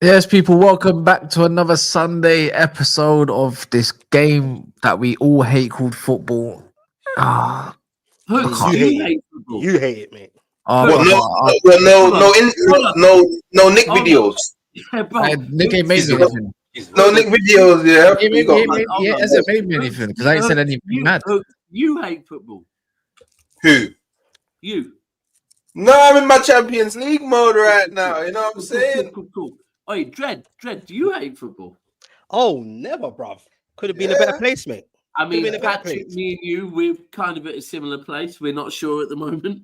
Yes, people, welcome back to another Sunday episode of this game that we all hate called football. Ah, Hooks, can't- you hate football. You hate it, mate. oh, Well, brother, No Nick videos. Yeah, bro. Nick ain't made He's me got- anything. No Nick videos, yeah. He hasn't made me anything because I ain't said anything mad. Hooks, you hate football. Who? You. No, I'm in my Champions League mode right now. You know what I'm saying? Cool. Oi, Dread, do you hate football? Oh, never, bruv. Could have been a better place, mate. I Could've been mean, a better Patrick, place. me and you, we're kind of at a similar place. We're not sure at the moment.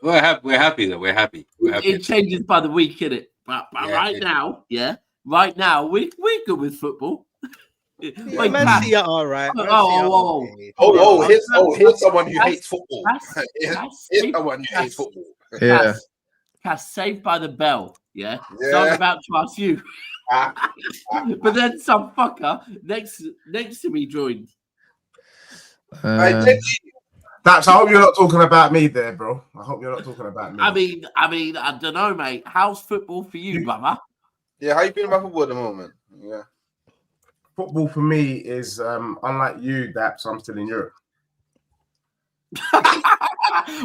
We're happy though. We're happy. It changes by the week, innit? But Yeah, right now, we're good with football. Yeah, Wait, Man Pat, City are all right. Man Oh, City oh, are oh. okay. Here's someone who Cass- hates football. Cass- Here's Cass- someone who Cass- hates football. Yeah. Cass, Saved by the Bell. Yeah. Yeah. So I'm about to ask you. But then some fucker next to me joined. Daps, I hope you're not talking about me there, bro. I hope you're not talking about me. I mean, I don't know, mate. How's football for you, brother? Yeah, how you feeling about football at the moment? Yeah. Football for me is unlike you, Daps. I'm still in Europe.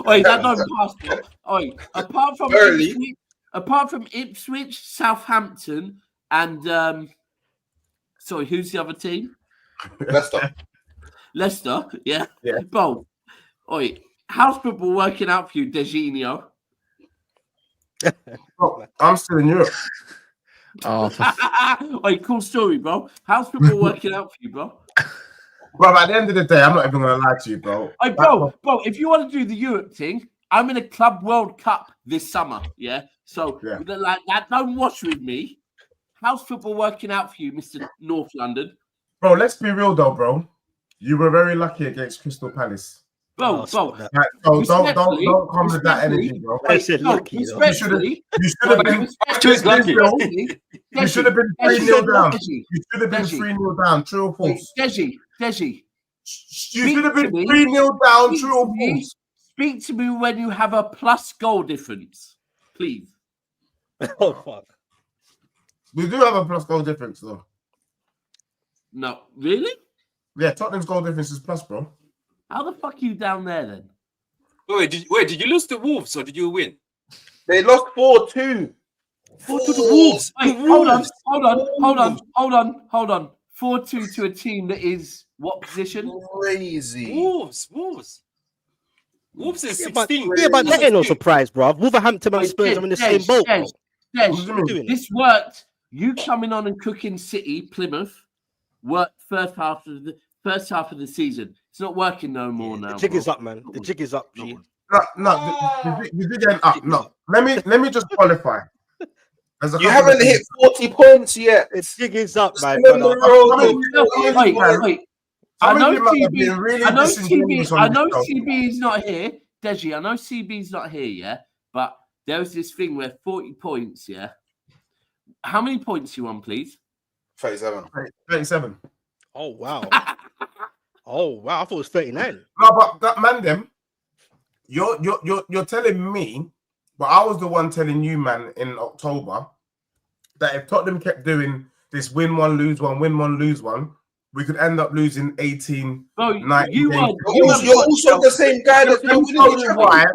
Oi, that don't pass, bro. Oi, Early. apart from Ipswich, Southampton, and sorry, who's the other team? Leicester. Leicester, yeah. Yeah. Bro, oi, how's football working out for you, Deji? Oh, I'm still in Europe. Oh, Oi, cool story, bro. How's football working out for you, bro? Well, at the end of the day, I'm not even going to lie to you, bro. Oi, bro, if you want to do the Europe thing, I'm in a Club World Cup this summer, yeah? So, Yeah. like that, don't wash with me. How's football working out for you, Mr. North London? Bro, let's be real, though, bro. You were very lucky against Crystal Palace. Bro, Like, so Respectfully- don't come with that energy, bro. I said lucky, though. respectfully, You should have been. Two's lucky. You should have been 3-0 down. You should have been Deji. 3-0 down. True or false? Deji, You speak should have been to me. 3-0 down. Speak True or to me. false? speak to me when you have a plus goal difference, please. Oh, fuck. We do have a plus goal difference, though. No, really? Yeah, Tottenham's goal difference is plus, bro. How the fuck are you down there then? Wait, did you lose to Wolves or did you win? They lost 4-2. 4 to the Wolves. Wait, hold on. 4-2 to a team that is what position? Crazy. Wolves is Yeah, but 16. that ain't no surprise, bruv. Wolverhampton and Wait, Spurs are in the same Des, boat, Des, bro. Des, What do you mean? Doing it. this worked. You coming on and cooking City, Plymouth, worked first half of the season. It's not working no more now. The jig is bro. up, man. The jig is up, G. You did get up. No, let me just qualify. There's a You couple haven't of hit things. 40 points yet. The jig is up, man. Still in the brother. road. Wait. Some I of know you might have CB. been really I know disingenuous CB. on I this know show. CB is not here, Deji. I know CB's not here, yeah. But there was this thing where 40 points, yeah. How many points you on, please? 37. 37. Oh, wow. Oh, wow. I thought it was 39. No, but that man, them, you're telling me, but I was the one telling you, man, in October, that if Tottenham kept doing this win one, lose one, we could end up losing 18. Bro, 19 you games. were. You're also the same guy that's Let me winning tell the you treble. why.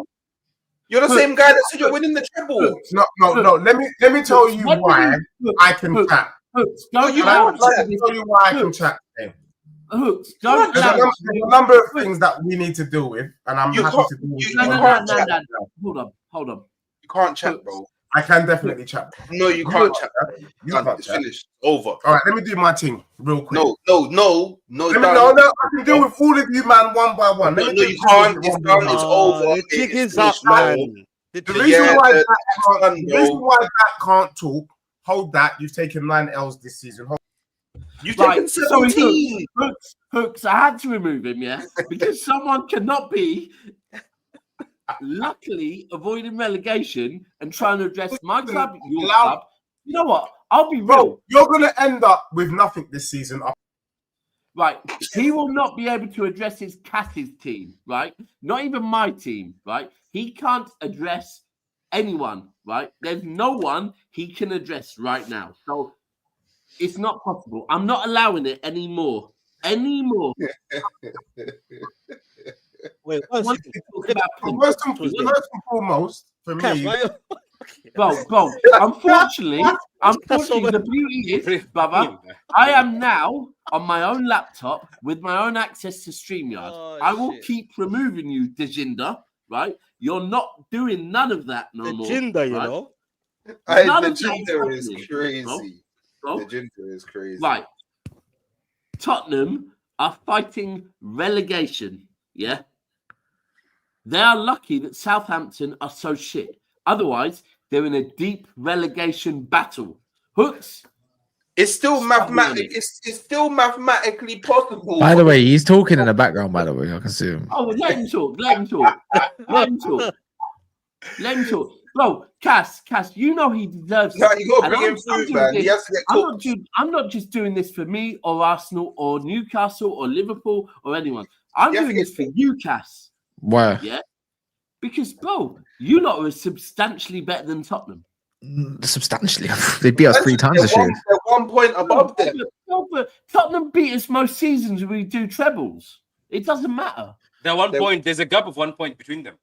You're the same guy that said you're winning the treble. No. Let me tell you why I can chat. Hooks, No, don't you allow can't Let me tell you why I can chat. Hooks, don't There's allow. a number of things that we need to deal with, and I'm You happy can't- to deal with. you- it. you No. can't chat. Hold on. You can't chat, bro. I can definitely chat. No, you can't chat. You Done. can't It's chat. finished. Over. All right, let me do my thing real quick. No. Let me, done. no, I can deal with all of you, man, one by one. Let No, me you just can't. deal It's with done. one by It's one. over. The jig It's is up, finished now. man. The reason Yeah, why the- the reason why that can't talk, hold that. You've taken 9 L's this season. You've Right, taken sorry, 17. Hooks, I had to remove him, yeah, because someone cannot be luckily avoiding relegation and trying to address my club, your club. You know what? I'll be real. Bro, you're gonna end up with nothing this season. Right, he will not be able to address his Cass's team, right? Not even my team, right? He can't address anyone, right? There's no one he can address right now. So it's not possible. I'm not allowing it anymore. Wait, I one want second. to talk about Prince. First and foremost, for Cass, me, why? Bro, unfortunately, the beauty is, brother, I am now on my own laptop with my own access to StreamYard. Oh, I will shit. keep removing you, Dejinder, right? You're not doing none of that no The more. gender, you right? know. None The of that ginger is happening, crazy. bro. The ginger is crazy. Right. Tottenham are fighting relegation, yeah? They are lucky that Southampton are so shit. Otherwise, they're in a deep relegation battle. Hooks. It's still Stop me on mathematic. it. It's still mathematically possible. By the way, he's talking in the background. By the way, I can see him. Oh, let him talk. Bro, Kas, you know he deserves it. No, you got to And bring him I'm food, doing man. this- He has to get cooked. I'm not just doing this for me or Arsenal or Newcastle or Liverpool or anyone. I'm You have doing to this get for you, Kas. Why? Yeah? Because, bro, you lot are substantially better than Tottenham. Substantially, they beat us 3 times this year. They're 1 point above them. No, but Tottenham beat us most seasons when we do trebles. It doesn't matter. There's a gap of 1 point between them.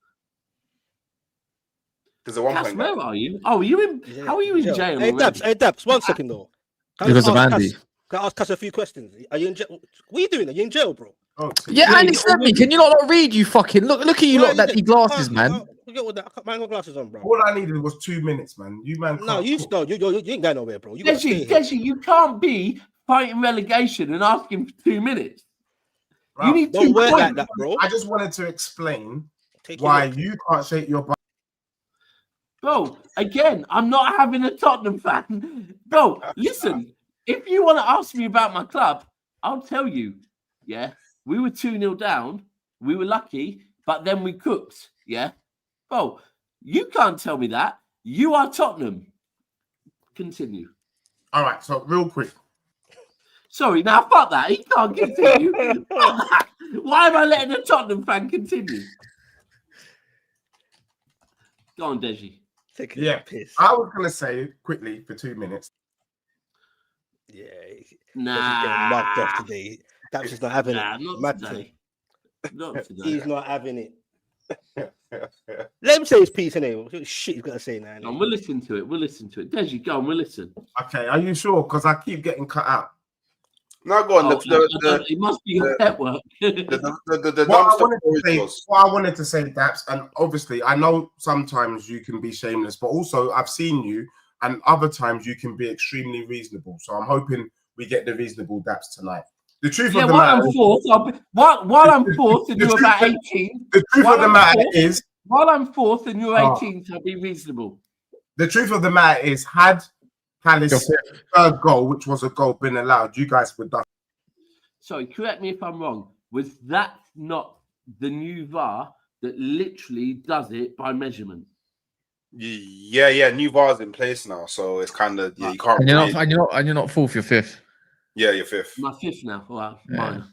There's a 1 Kas, point. where are you? Oh, are you in? How are you in jail? Hey, already? Dabs, 1 second though. Can I Because just of ask Andy. Cass- Can I ask Cass a few questions? Are you in jail? What are you doing? Are you in jail, bro? Yeah, Yeah, Andy sent me. Can you not read? You fucking look at you Where lot are that you need glasses, man. Forget what that. I got glasses on, bro. all I needed was 2 minutes, man. You man, No, can't you cook. ain't going nowhere, bro. You got to stay Deji, here. you can't be fighting relegation and asking for 2 minutes. You Right. need Don't 2 work points. like that, bro. I just wanted to explain Take it why up. you can't shake your butt. Bro, again, I'm not having a Tottenham fan. Bro, listen, if you want to ask me about my club, I'll tell you. Yeah, we were 2-0 down. We were lucky, but then we cooked. Yeah, bro, you can't tell me that. You are Tottenham. Continue. All right, so real quick. Sorry, now fuck that. He can't continue. Fuck that. Why am I letting a Tottenham fan continue? Go on, Deji. Take Yeah. piss. I was gonna say quickly for 2 minutes. Yeah, he's Nah. getting mugged off today. Dabs is not having Nah, it. not Mad today. thing. Not today. He's not having it. Let him say his piece, innit? What shit he's got to say now. Go on, we'll listen to it. Deji, go on, we'll listen. Okay, are you sure? Because I keep getting cut out. Now go on. It must be your network. The What I wanted to say, Daps, and obviously I know sometimes you can be shameless, but also I've seen you, and other times you can be extremely reasonable. So I'm hoping we get the reasonable Daps tonight. The truth of the while matter, I'm fourth, while I'm fourth and you're about 18. the truth of the matter is, while I'm fourth and you're 18, I'll be reasonable. the truth of the matter is, had Palace third goal, which was a goal, been allowed, you guys would done. Sorry, correct me if I'm wrong. Was that not the new VAR that literally does it by measurement? Yeah. New VAR's in place now, so it's kind of you can't. And you're not fourth. You're fifth. Yeah, you're fifth. My fifth now. Wow, Yeah. mine.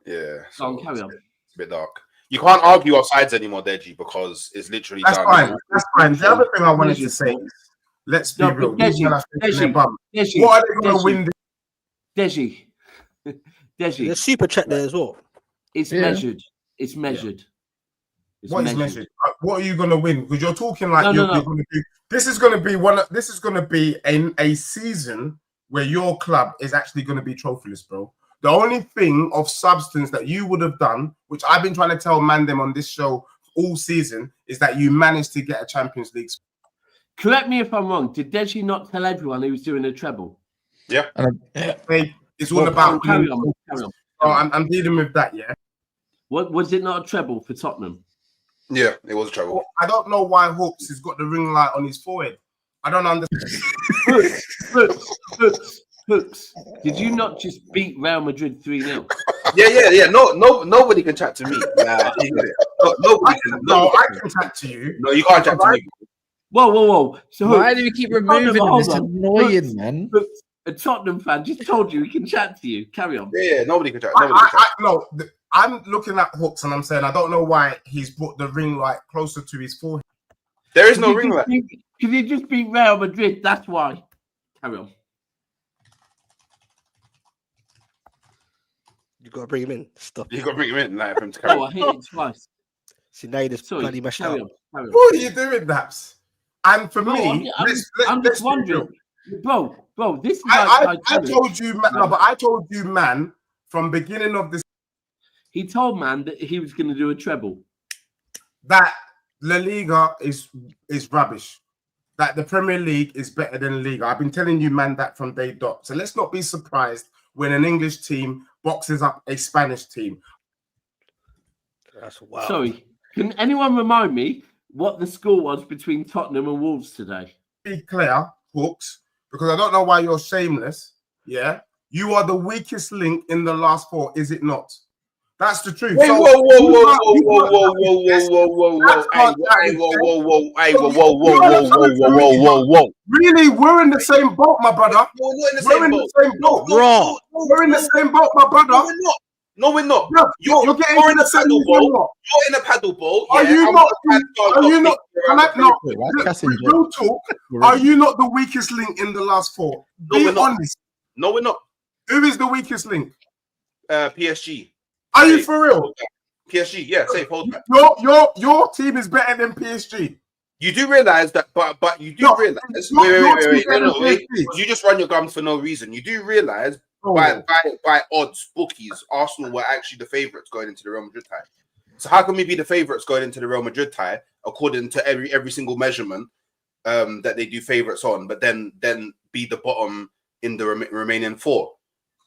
Yeah. Go on, carry on. It's a bit dark. You can't argue offsides anymore, Deji, because it's literally That's done. fine. That's fine. The other thing I wanted to say is, let's be No, real. but These men are shaking their Deji, bum. Deji, What are they going to win? Deji. There's Deji. super chat there as well. It's Yeah. measured. It's measured. It's What is measured? What are you going to win? Because you're talking like No. you're going to do. This is going to be one. This is going to be a season where your club is actually going to be trophyless, bro. The only thing of substance that you would have done, which I've been trying to tell Mandem on this show all season, is that you managed to get a Champions League. Correct me if I'm wrong. Did Deji not tell everyone he was doing a treble? It's all about. Carry on. Oh, I'm dealing with that, yeah. What was it not a treble for Tottenham? Yeah, it was trouble. I don't know why Hooks has got the ring light on his forehead. I don't understand. Hooks. Did you not just beat Real Madrid 3-0? Yeah. Nobody can chat to me. Nah, nobody can. No, I can chat to you. No, you can't chat to me. Whoa. So Why do we keep removing him? It's Hold on. annoying, man. Hooks, a Tottenham fan just told you he can chat to you. Carry on. Yeah, nobody can chat. I'm looking at Hooks and I'm saying I don't know why he's brought the ring light closer to his forehead. There is no ring light. Because he just beat Real Madrid. That's why. Carry on. You got to bring him in. Stop. You got to bring him in, like, for him to carry. Oh, I hit it twice. See, now you just bloody mash carry out. on. Carry on. What are you doing, Naps? And for Bro, me, I'm just wondering, bro. This is I told you, man, no, but I told you, man, from beginning of this. He told man that he was going to do a treble. That La Liga is rubbish. That the Premier League is better than Liga. I've been telling you, man, that from day dot. So let's not be surprised when an English team boxes up a Spanish team. That's wild. Sorry, can anyone remind me what the score was between Tottenham and Wolves today? Be clear, Hooks, because I don't know why you're shameless. Yeah, you are the weakest link in the last four, is it not? That's the truth. Wait, So, whoa, whoa. Really, we're in the same boat, my brother. We're in the We're in the same boat. We're in the same boat, my brother. No, we're not. You're getting You're in the same boat. You're in a paddle boat. Are you not? Are you not? Real talk. Are you not the weakest link in the last four? Be honest. No, we're not. Who is the weakest link? PSG. Are you for real? PSG, yeah, safe. Hold back. Your team is better than PSG. You do realize that, but you do realize. Wait. You just run your gums for no reason. You do realize by odds, bookies, Arsenal were actually the favourites going into the Real Madrid tie. So how can we be the favourites going into the Real Madrid tie according to every single measurement that they do favourites on, but then be the bottom in the remaining four?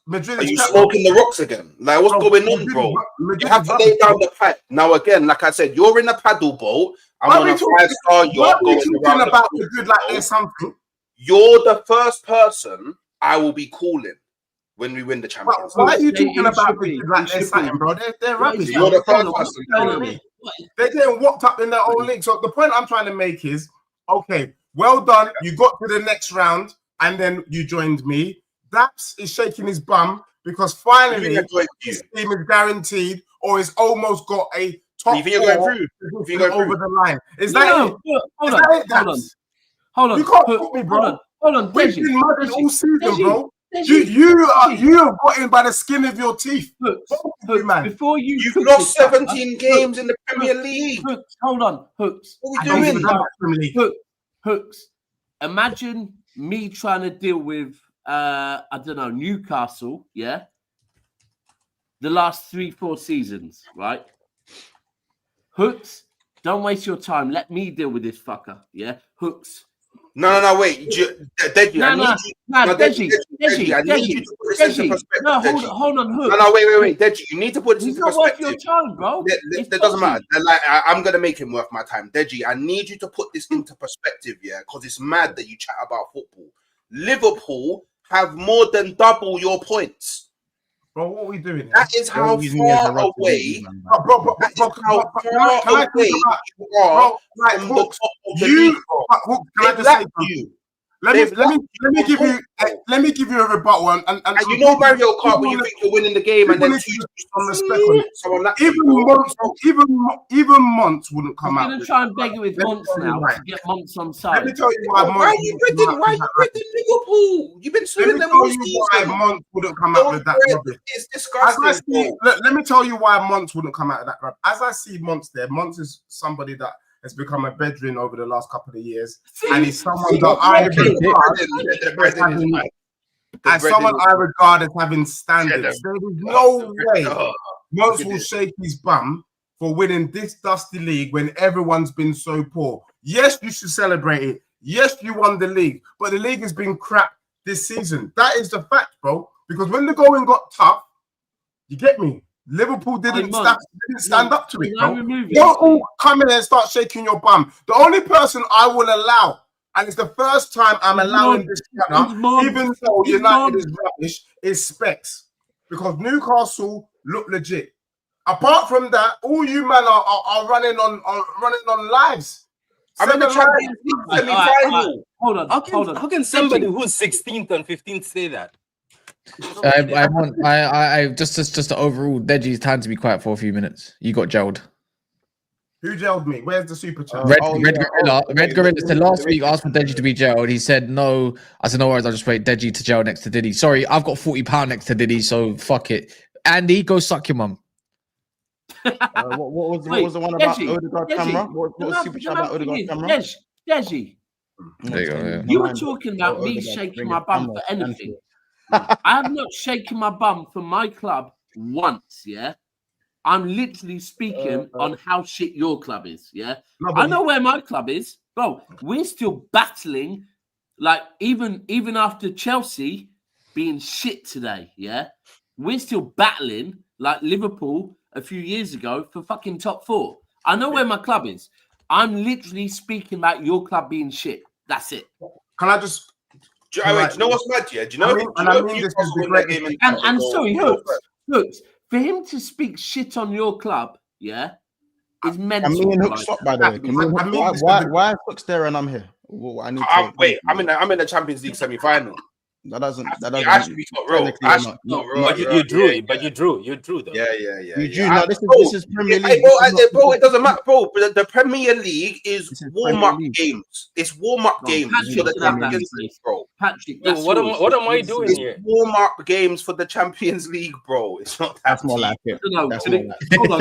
Madrid Are you smoking the rocks again? Like, what's going on, bro? You have to lay down the pipe. Now, again, like I said, you're in a paddle boat. I'm on a 5-star yacht going around about Madrid like there's something. You're the first person I will be calling when we win the Champions League. Why are you talking about Madrid like there's something, bro? They're rubbish. You're the first person. They're getting whopped up in their own league. So the point I'm trying to make is, okay, well done. You got to the next round and then you joined me. Daps is shaking his bum because finally his team is guaranteed or is almost got a top four over the line. Is that it? Hold on. You can't put me, bro. Hold on. We've been mad all season, bro. You have got in by the skin of your teeth. Before you've lost 17 games in the Premier League. Hold on, Hooks. What are we doing? Hooks. Imagine me trying to deal with I don't know, Newcastle, yeah? The last 3-4 seasons, right? Hooks, don't waste your time. Let me deal with this fucker, yeah? Hooks. No, wait. Deji, No, hold on, Hooks. No, wait. Deji, you need to put this into perspective. It's not worth your time, bro. That doesn't matter. Like, I'm going to make him worth my time. Deji, I need you to put this into perspective, yeah? Because it's mad that you chat about football. Liverpool have more than double your points. Bro, what are we doing? That is how far away. That is how far away you are from the top of the league. Can I just say something? Let me give you a rebuttal, and you know Mario Kart when you think you're winning the game and then even Monts wouldn't come out. I'm gonna try and beg you with Monts now to get Monts on side. Let me tell you why. Why are you breathing Liverpool? You've been suing them all season. Why Monts wouldn't come out with that rubbish. It's disgusting. Let me tell you why Monts wouldn't come out of that rubbish. As I see Monts there, Monts is somebody that has become a bedroom over the last couple of years, and he's someone that I regard as having standards. There is no way Monts will shake his bum for winning this dusty league when everyone's been so poor. Yes, you should celebrate it. Yes, you won the league, but the league has been crap this season. That is the fact, bro. Because when the going got tough, you get me. Liverpool didn't stand up to it. Don't all come in and start shaking your bum. The only person I will allow, and it's the first time I'm allowing this channel, even though United is rubbish, is Specs. Because Newcastle look legit. Apart from that, all you man are running on lives. I'm in the Champions League semi-final. Hold on. How can somebody who's 16th and 15th say that? I just to overrule Deji's time to be quiet for a few minutes. You got gelled. Who jailed me? Where's the super chat? Red Gorilla said last week asked for Deji to be jailed. He said no. I said no worries. I'll just wait Deji to jail next to Diddy. Sorry, I've got £40 next to Diddy, so fuck it. Andy, go suck your mum. What was the one about Odegaard camera? What was super chat about Odegaard camera? Deji. There you go. Yeah. You were talking about me shaking my bum for anything. I have not shaken my bum for my club once, yeah? I'm literally speaking on how shit your club is, yeah? I know where my club is. Bro, we're still battling, like, even after Chelsea being shit today, yeah? We're still battling, like Liverpool a few years ago, for fucking top 4. I know where my club is. I'm literally speaking about your club being shit. That's it. Can I just... Do you know what's mad, yeah? Do you know? And sorry, Hooks, for him to speak shit on your club, yeah, is mental. And me and Hooks swap, by the way. Why Hooks there and I'm here? Well, I need to wait, I'm in the Champions League semi-final. That doesn't. I should be top row. But you drew. But you drew though. Yeah. You drew. Now this is Premier League. Bro, it doesn't matter, bro. But the Premier League is warm-up games. It's warm-up games for the Champions League, bro. Patrick, what am I doing here? Warm-up games for the Champions League, bro. It's not that. That's more like it. Hold on.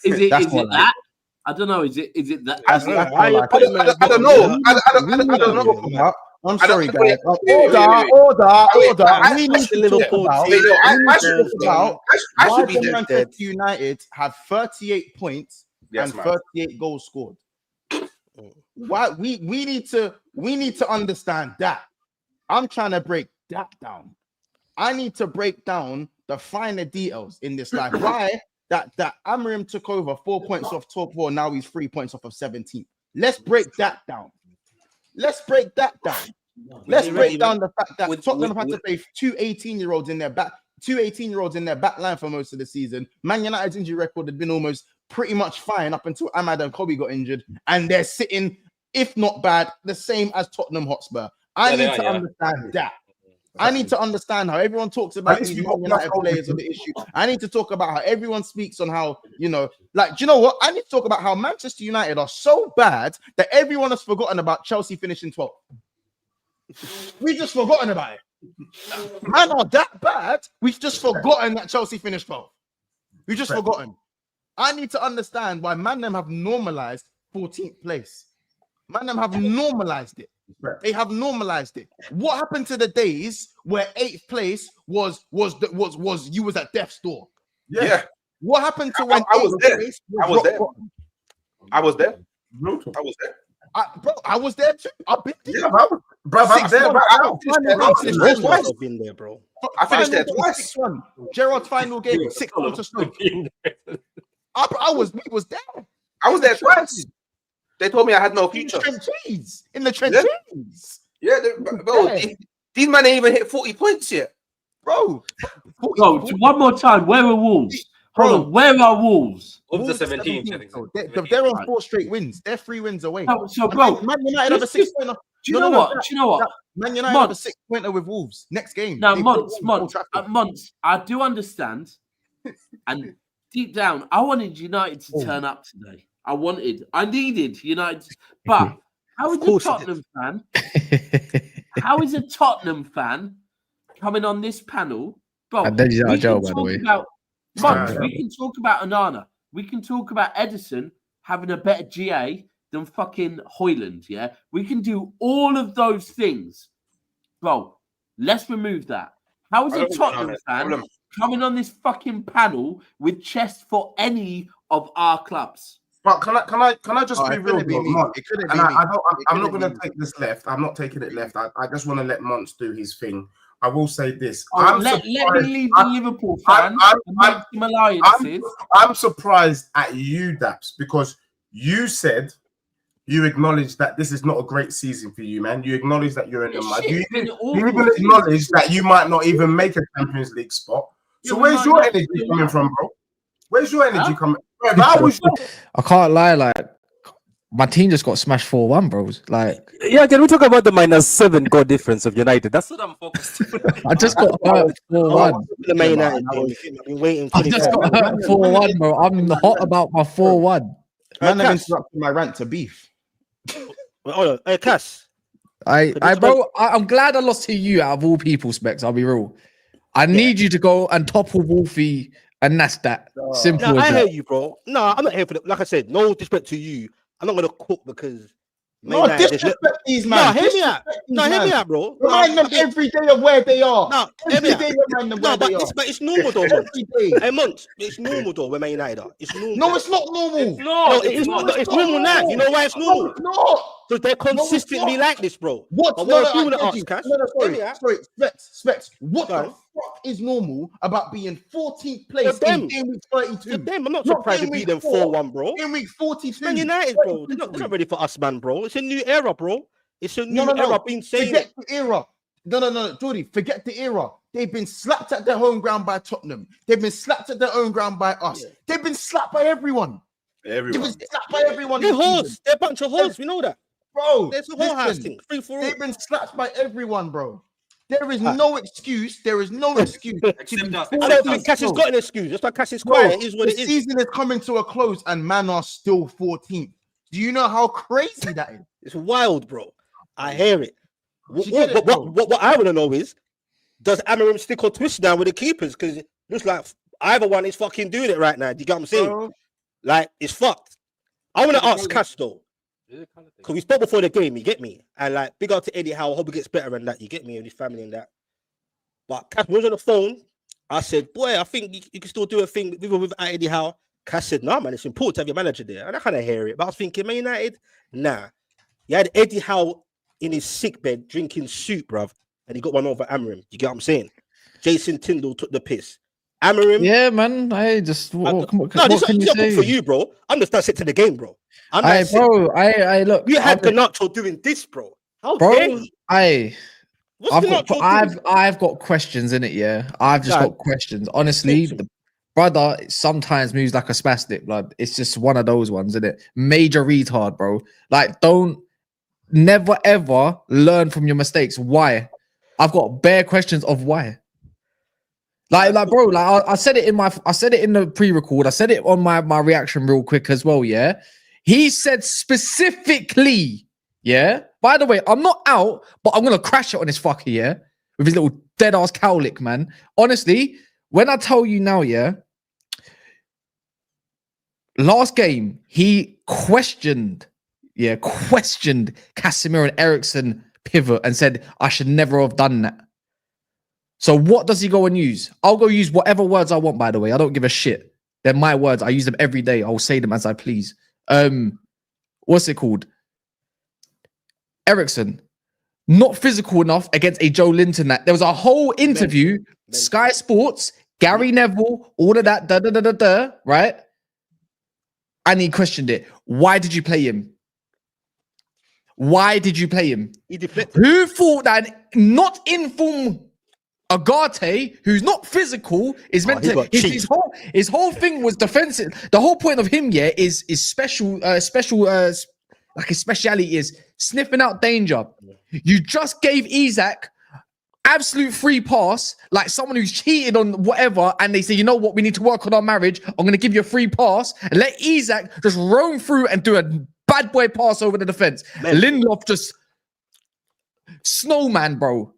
Is it that? I don't know. Is it that? I don't know. I don't know. I'm sorry, guys. Order. We need to Liverpool. Why did Manchester United have 38 points and 38 goals scored? Why we need to understand that. I'm trying to break that down. I need to break down the finer details in this life. Why that Amarim took over 4 points off top 4, now he's 3 points off of 17. Let's break that down. Let's break down the fact that Tottenham had to play two 18-year-olds in their back line for most of the season. Man United's injury record had been almost pretty much fine up until Ahmad and Kobe got injured, and they're sitting, if not bad, the same as Tottenham Hotspur. I need to understand that. I need to understand how everyone talks about these United players are the issue. I need to talk about how everyone speaks on how, like, do you know what? I need to talk about how Manchester United are so bad that everyone has forgotten about Chelsea finishing 12th. We've just forgotten about it. Man are that bad, we've just forgotten that Chelsea finished 12th. We've just forgotten. I need to understand why man them have normalized 14th place. Man them have normalized it. They have normalized it. What happened to the days where 8th place was you was at death's door? Yeah. What happened to when I was there? I was there. I was there. I was there too. I've been there. Yeah, I've been there, bro. I finished there twice. Gerard's final game, 6 points to Stoke. I was there. I was there twice. They told me I had no future. In the trenches. Yeah, bro. These men ain't even hit 40 points yet. Bro. One more time. Where are Wolves? Hold on. Where are Wolves? Wolves are 17th. They're on 4 straight wins. They're 3 wins away. So bro, Man United have a 6-pointer. Do you know what? Man United have a 6-pointer with Wolves next game. Now, months. I do understand, and deep down, I wanted United to turn up today. I needed United, but how is a Tottenham fan? How is a Tottenham fan coming on this panel? Bro, and then he's out of jail, by the way. We can talk about Onana. We can talk about Edison having a better GA than fucking Hoyland, yeah? We can do all of those things. Bro, let's remove that. How is a Tottenham fan coming on this fucking panel with chest for any of our clubs? But can I just be real? I'm not going to take this left. I'm not taking it left. I just want to let Mons do his thing. I will say this. Let me leave the Liverpool fan. I'm surprised at you, Daps, because you said you acknowledge that this is not a great season for you, man. You acknowledge that you're in the mud. You even acknowledge that you might not even make a Champions League spot. So where's your energy coming from, bro? Where's your energy coming? I can't lie, like my team just got smashed 4-1, bros. Like, yeah, can we talk about the -7 goal difference of United? That's what I'm focused on. I just got hurt 4-1. The Man United, I've been waiting. I just got hurt 4-1, bro. I'm hot about my 4-1. Man, I've Kas. interrupted my rant to beef. Wait, hold on. Hey, Kas. Bro, I'm glad I lost to you out of all people, Specs. I'll be real. I need you to go and topple Wolfie, and that's that. Simple No, as I that. hear you, bro. No, I'm not here for that. Like I said, no disrespect to you. I'm not gonna cook because. No, disrespect these man. No, hear me out. No, hear me out, bro. Remind them every day of where they are. No, Every day remind them where they are. but it's normal though, Monts. Every day. Hey, Monts, it's normal though. Where Man United are, it's normal. No, it's not normal. No, it's normal now. You know why it's normal? No, it's not. Because they're consistently like this, bro. What? But No, what you want to Deji. ask, Kas? Sorry, Specs. What Go the on. fuck is normal about being 14th place For them. in game week 32? For them, I'm not Not surprised to game beat week them 4-1, bro. In week 42. Man United, bro. They're not ready for us, man, bro. It's a new era, bro. It's a new era. I've been saying Forget it. the era. No, Jordy, forget the era. They've been slapped at their home ground by Tottenham. They've been slapped at their own ground by us. Yeah. They've been slapped by everyone. They've been slapped by everyone. They're horse. They're a bunch of horse. We know that. Bro, there's a whole house thing. Free for all. They've been slapped by everyone, bro. There is no excuse. There is no excuse. I don't think Kas has got an excuse. That's why Kas is quiet. It is what it is. The season is coming to a close and man are still 14th. Do you know how crazy that is? It's wild, bro. I hear it. What I want to know is, does Amarim stick or twist down with the keepers? Because it looks like either one is fucking doing it right now. Do you get what I'm saying? Like, it's fucked. I want to ask Kas, though. Because we spoke before the game, you get me? And like, big up to Eddie Howe. I hope he gets better and that, you get me, and his family and that. But Kas was on the phone. I said, boy, I think you can still do a thing with Eddie Howe. Kas said, no, man, it's important to have your manager there. And I kind of hear it. But I was thinking, Man United, nah. You had Eddie Howe in his sick bed drinking soup, bruv, and he got one over Amarim. You get what I'm saying? Jason Tyndall took the piss. Amarim. Yeah, man. I just no, this is not good for you, bro. I'm just not set to the game, bro. I look. You had Garnacho doing this, bro. How dare you? I've got questions in it. Yeah, I've just got questions. Honestly, the brother sometimes moves like a spastic. Blood. It's just one of those ones, isn't it? Major retard, bro. Like, never ever learn from your mistakes. Why? I've got bare questions of why. Like, bro, like I said it in the pre-record. I said it on my reaction real quick as well. Yeah, he said specifically. Yeah. By the way, I'm not out, but I'm gonna crash it on this fucker. Yeah, with his little dead ass cowlick, man. Honestly, when I tell you now, yeah. Last game, he questioned Casemiro and Eriksen pivot and said, I should never have done that. So what does he go and use? I'll go use whatever words I want, by the way. I don't give a shit. They're my words. I use them every day. I'll say them as I please. What's it called? Eriksen, not physical enough against a Joe Linton. That there was a whole interview, Sky Sports, Gary Neville, all of that, right? And he questioned it. Why did you play him? Why did you play him? He deflected. Who thought that not in form Agate, who's not physical, is meant to his whole thing was defensive. The whole point of him, yeah, is special like his speciality is sniffing out danger. You just gave Isak absolute free pass, like someone who's cheated on whatever, and they say, you know what, we need to work on our marriage. I'm going to give you a free pass and let Isak just roam through and do a bad boy pass over the defense. Lindelof just snowman, bro.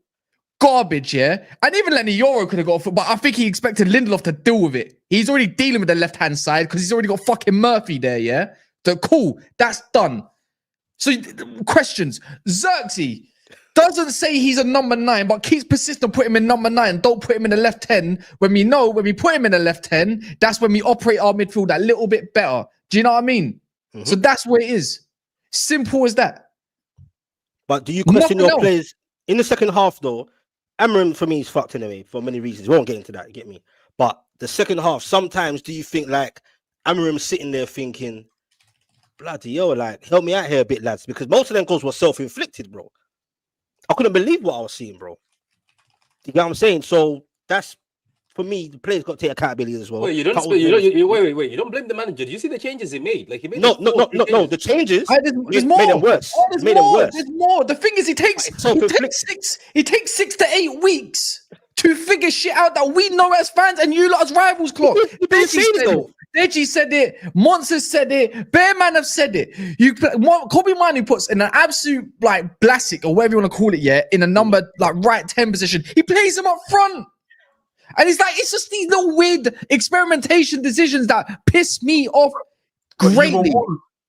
Garbage, yeah? And even Lenny Yoro could have got a foot, but I think he expected Lindelof to deal with it. He's already dealing with the left-hand side because he's already got fucking Murphy there, yeah? So cool, that's done. So questions. Xerxes doesn't say he's a number 9, but keeps persistent put him in number 9. Don't put him in the left 10. When we know when we put him in the left 10, that's when we operate our midfield a little bit better. Do you know what I mean? Mm-hmm. So that's what it is. Simple as that. But do you question your players in the second half though? Amarim for me is fucked anyway for many reasons. We won't get into that, you get me? But the second half, sometimes do you think like Amarim sitting there thinking, bloody hell, like, help me out here a bit, lads, because most of them goals were self-inflicted, bro. I couldn't believe what I was seeing, bro. You get what I'm saying? So that's, for me, the players got to take accountability as well. Wait, you don't blame the manager. Do you see the changes he made? Like he made no. The changes there's more. Made them worse. Oh, there's more. The thing is, it takes 6 to 8 weeks to figure shit out that we know as fans and you lot as rivals, clock. Deji said it. Monster said it. Bearman have said it. Kobe Manu puts in an absolute like Blasic or whatever you want to call it, yeah, in a number like right 10 position. He plays him up front. And it's just these little weird experimentation decisions that piss me off greatly.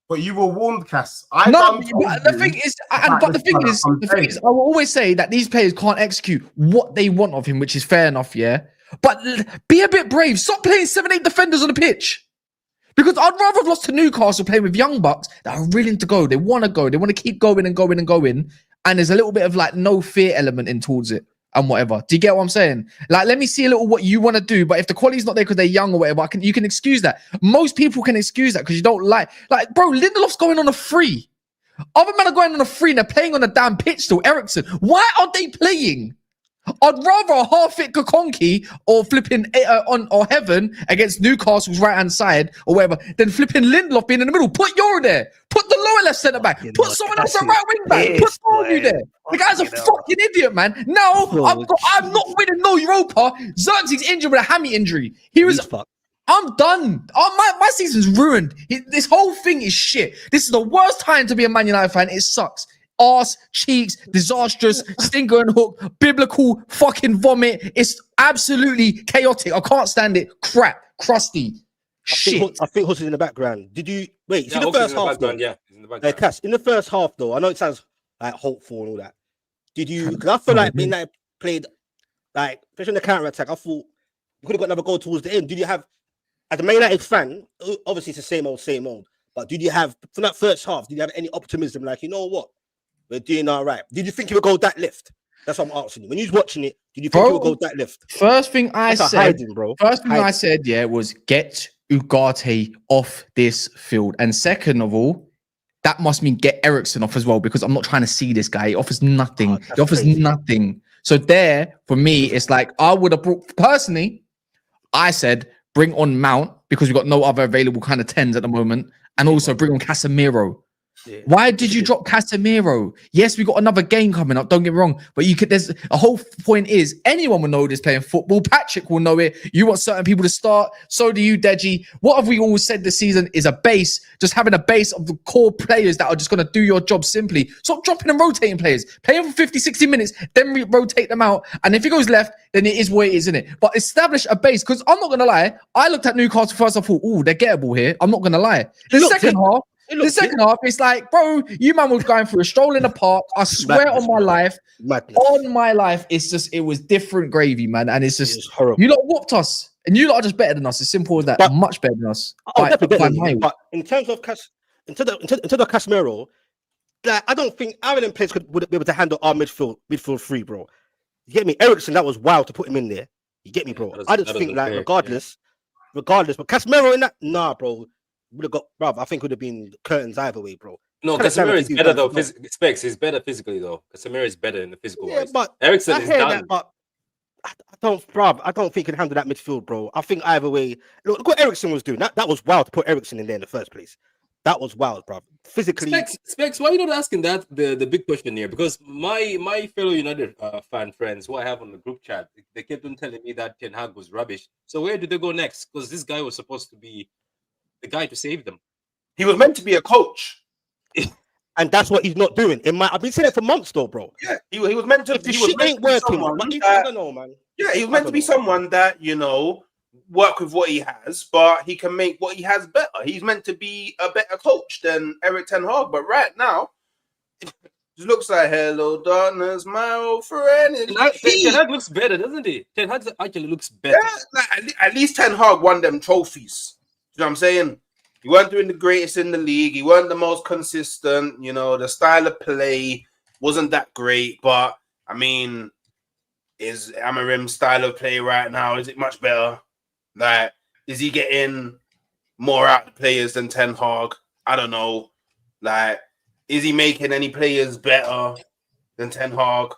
But you were warned, Kas. The thing is, I will always say that these players can't execute what they want of him, which is fair enough, yeah. But be a bit brave. Stop playing 7-8 defenders on the pitch. Because I'd rather have lost to Newcastle playing with young bucks that are willing to go. They want to go. They want to keep going and going and going. And there's a little bit of like no fear element in towards it and whatever. Do you get what I'm saying? Like, let me see a little what you want to do. But if the quality's not there because they're young or whatever, you can excuse that. Most people can excuse that because you don't like, bro, Lindelof's going on a free. Other men are going on a free and they're playing on the damn pitch still. Eriksen, why are they playing? I'd rather a half-fit Kakonki or flipping or Heaven against Newcastle's right-hand side or whatever than flipping Lindelof being in the middle. Put Euro there. Put the lower left centre-back. Put someone else at right wing-back. Put Barney there. The guy's a fucking idiot, man. Now, I'm not winning no Europa. Xerxes injured with a hammy injury. I'm done. My season's ruined. This whole thing is shit. This is the worst time to be a Man United fan. It sucks. Arse, cheeks, disastrous, stinker and hook, biblical fucking vomit. It's absolutely chaotic. I can't stand it. Crap, crusty, shit. I think Huss is in the background. Did you wait? Yeah, in the first half, though? Yeah, he's in the background. Kas, in the first half, though, I know it sounds like hopeful and all that. Did you? Because I feel like being that played, like especially in the counter attack, I thought you could have got another goal towards the end. Did you have, as a Man United fan, obviously it's the same old, but did you have from that first half? Did you have any optimism? Like, you know what? We're doing all right. Did you think you would go that lift? That's what I'm asking you. When you was watching it, did you think you would go that lift? First thing I said, was get Ugarte off this field. And second of all, that must mean get Eriksen off as well, because I'm not trying to see this guy. He offers nothing. He offers nothing. So there, for me, it's like I would have brought, personally, I said bring on Mount because we've got no other available kind of 10s at the moment. And also bring on Casemiro. Yeah. Why did you drop Casemiro? Yes, we got another game coming up. Don't get me wrong, but you could. There's a whole point is anyone will know this playing football. Patrick will know it. You want certain people to start. So do you, Deji. What have we always said this season is a base. Just having a base of the core players that are just going to do your job simply. Stop dropping and rotating players. Play them for 50, 60 minutes, then rotate them out. And if it goes left, then it is what it is, isn't it? But establish a base. Because I'm not going to lie. I looked at Newcastle first. I thought, oh, they're gettable here. I'm not going to lie. The second half, it's like, bro, you man was going for a stroll in the park. I swear on my life, it's just, it was different gravy, man. And it's just, horrible. You lot whooped us. And you lot are just better than us. It's simple as that. But, much better than us. But in terms of Casemiro, like, I don't think Ireland players would be able to handle our midfield three, bro. You get me? Eriksen, that was wild to put him in there. You get me, bro? I just think, like, regardless. But Casemiro in that, nah, bro. Would have got, bro. I think would have been curtains either way, bro. No, Casemiro is better though. Specs is better physically though. Casemiro is better in the physical wise. But Eriksen is done. But I don't think he can handle that midfield, bro. I think either way. Look what Eriksen was doing. That was wild to put Eriksen in there in the first place. That was wild, bro. Physically, Specs. Why are you not asking that the big question here? Because my fellow United fan friends who I have on the group chat, they kept on telling me that Ten Hag was rubbish. So where did they go next? Because this guy was supposed to be the guy to save them. He was meant to be a coach, and that's what he's not doing. I've been saying it for months, though, bro. Yeah, he was meant to. If the shit ain't working, I don't know, man. Yeah, he was meant to be someone that work with what he has, but he can make what he has better. He's meant to be a better coach than Erik Ten Hag, but right now, it just looks like hello darkness, my old friend. Ten Hag looks better, doesn't he? Ten Hag actually looks better. Yeah, at least Ten Hag won them trophies. You know what I'm saying? He weren't doing the greatest in the league. He weren't the most consistent. The style of play wasn't that great. But, I mean, is Amarim's style of play right now, is it much better? Like, is he getting more out of the players than Ten Hag? I don't know. Like, is he making any players better than Ten Hag?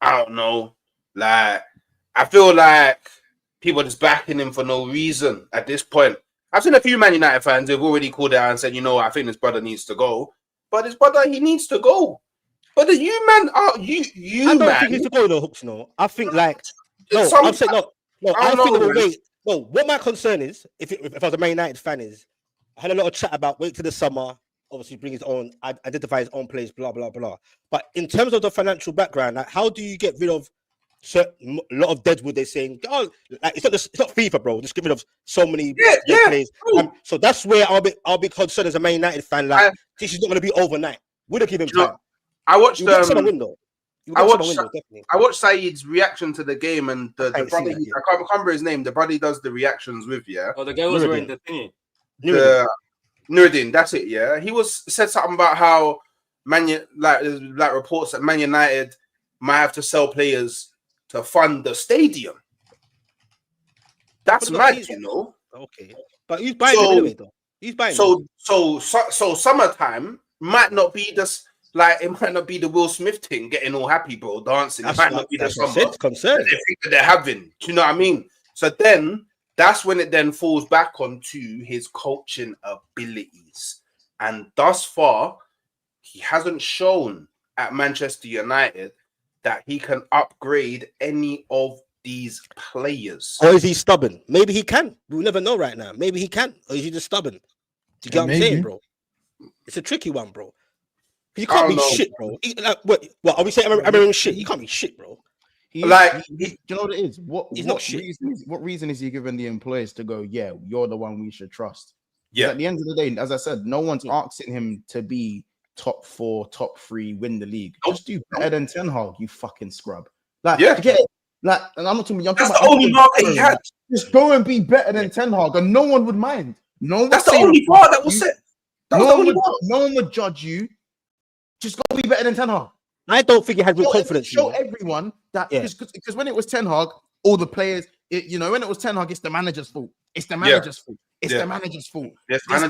I don't know. Like, I feel like people are just backing him for no reason at this point. I've seen a few Man United fans who've already called out and said, I think this brother needs to go. But his brother, he needs to go. But I don't think he needs to go, though, Hooks, no. I think, like, I think the way Well, what my concern is, if I was a Man United fan, is I had a lot of chat about wait till the summer, obviously bring his own, identify his own players, blah blah blah. But in terms of the financial background, like how do you get rid of a lot of deadwood? They're saying, oh, like it's not FIFA, bro. Just get rid of so many players. So that's where I'll be concerned as a Man United fan. Like this is not going to be overnight. We'll give him time. I watched window. I watched Saeed's reaction to the game, and the brother, I can't remember his name. The brother he does the reactions with, Oh, the guy was wearing the thingy. Nuruddin, that's it. Yeah, he said something about how like reports that Man United might have to sell players to fund the stadium. That's mad, you know. Okay, but he's buying it anyway, though. He's buying. So summertime might not be this. Like, it might not be the Will Smith thing, getting all happy, bro, dancing. It might not be the summer concern they think that they're having. Do you know what I mean? So then, that's when it then falls back onto his coaching abilities. And thus far, he hasn't shown at Manchester United that he can upgrade any of these players. Or is he stubborn? Maybe he can. We'll never know right now. Maybe he can. Or is he just stubborn? Do you get what I'm saying, bro? It's a tricky one, bro. You can't be shit, bro. What are we saying? I mean, shit. You can't be shit, bro. Do you know what it is? What reason is he giving the employers to go? Yeah, you're the one we should trust. Yeah. At the end of the day, as I said, no one's asking him to be top 4, top 3, win the league. Just do better than Ten Hag, you fucking scrub. Like, get it? Like, and I'm not talking. That's the only market he had. Just go and be better than Ten Hag, and no one would mind. That's the only part that was said. No one would judge you. Just go be better than Ten Hag. I don't think he had real confidence. Show everyone that because when it was Ten Hag, all the players, when it was Ten Hag, it's the manager's fault. It's the manager's fault. It's the manager's fault.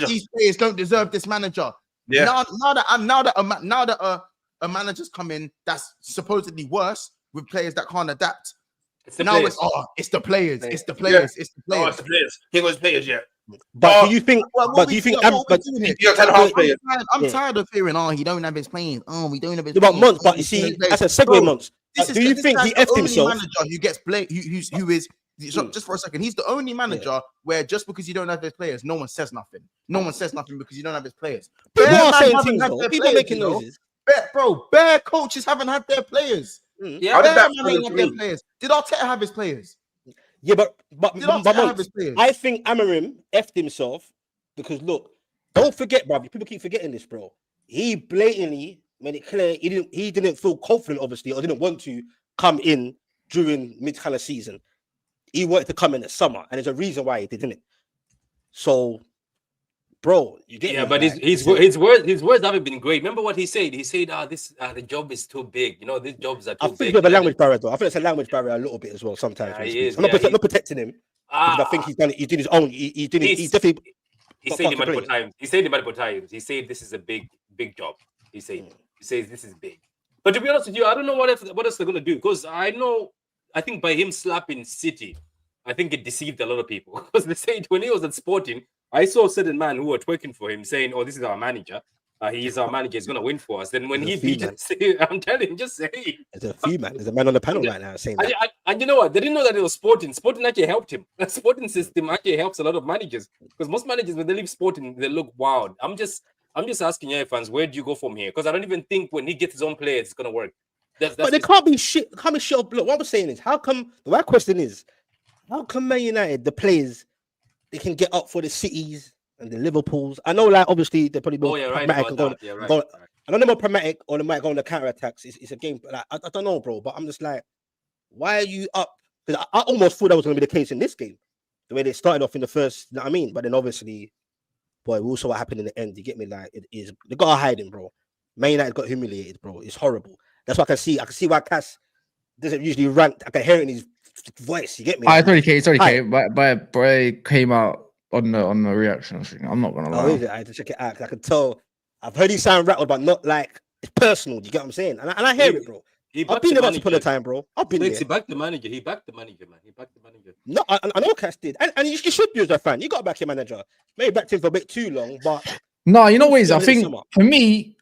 These players don't deserve this manager. Yeah. Now that a manager's come in that's supposedly worse with players that can't adapt. It's the players. It's the players. It's the players. It's the players. It's the players. He was players, yeah. But do you think? I'm tired of hearing, he don't have his players. We don't have his players. Months, but you see, that's a segue months. Do you think he effed himself? Manager who gets played, who is just for a second. He's the only manager where just because you don't have his players, no one says nothing. No one says nothing because you don't have his players. People are saying things though. People making noises. Bare coaches haven't had their players. Yeah, Did Arteta have his players? Yeah, but I think Amorim effed himself because look, don't forget, bro. People keep forgetting this, bro. He blatantly made it clear he didn't feel confident, obviously, or didn't want to come in during mid-kind of season. He wanted to come in the summer, and there's a reason why he didn't. So, bro, you get but his words haven't been great. Remember what he said? He said, the job is too big. You know, these jobs are too big. I think it's a language barrier, though. I think it's a language barrier a little bit as well sometimes. I'm not protecting him. I think he's done it. He did his own. He definitely. He said it multiple times. He said it multiple times. He said this is a big job. He says this is big. But to be honest with you, I don't know what else they're gonna do, because I think by him slapping City, I think it deceived a lot of people. Because they said when he was at Sporting, I saw a certain man who were twerking for him, saying, "Oh, this is our manager. He is our manager. He's gonna win for us." Then when he beat us, I'm telling you, just say. There's a few man. There's a man on the panel right now saying that. And you know what? They didn't know that it was Sporting. Sporting actually helped him. The Sporting system actually helps a lot of managers, because most managers, when they leave Sporting, they look wild. I'm just asking you fans, where do you go from here? Because I don't even think when he gets his own players, it's gonna work. But they can't be shit. Can't be shit. Look, what I'm saying is, how come? The right question is, how come Man United, the players, they can get up for the Cities and the Liverpools? I know, like, obviously they're probably more pragmatic. I know they're more pragmatic, or they might go on the counter attacks. It's a game. Like, I don't know, bro. But I'm just like, why are you up? Because I almost thought that was going to be the case in this game, the way they started off in the first. You know what I mean? But then obviously, boy, we all saw what happened in the end. You get me? Like, it is. They got to hide him, bro. Man United got humiliated, bro. It's horrible. That's what I can see. I can see why Kas doesn't usually rant. I can hear it in his voice. You get me? It's okay. But it came out on the reaction thing. I'm not gonna lie. Is it? I had to check it out because I could tell. I've heard you sound rattled, but not like it's personal. You get what I'm saying? And I hear it, bro. I've been there once upon a time, bro. I've been there. He backed the manager. He backed the manager, man. No, I know Kas did, and you should do as a fan. You got to back your manager. Maybe backed him for a bit too long, but no, you know what it is. I think for me,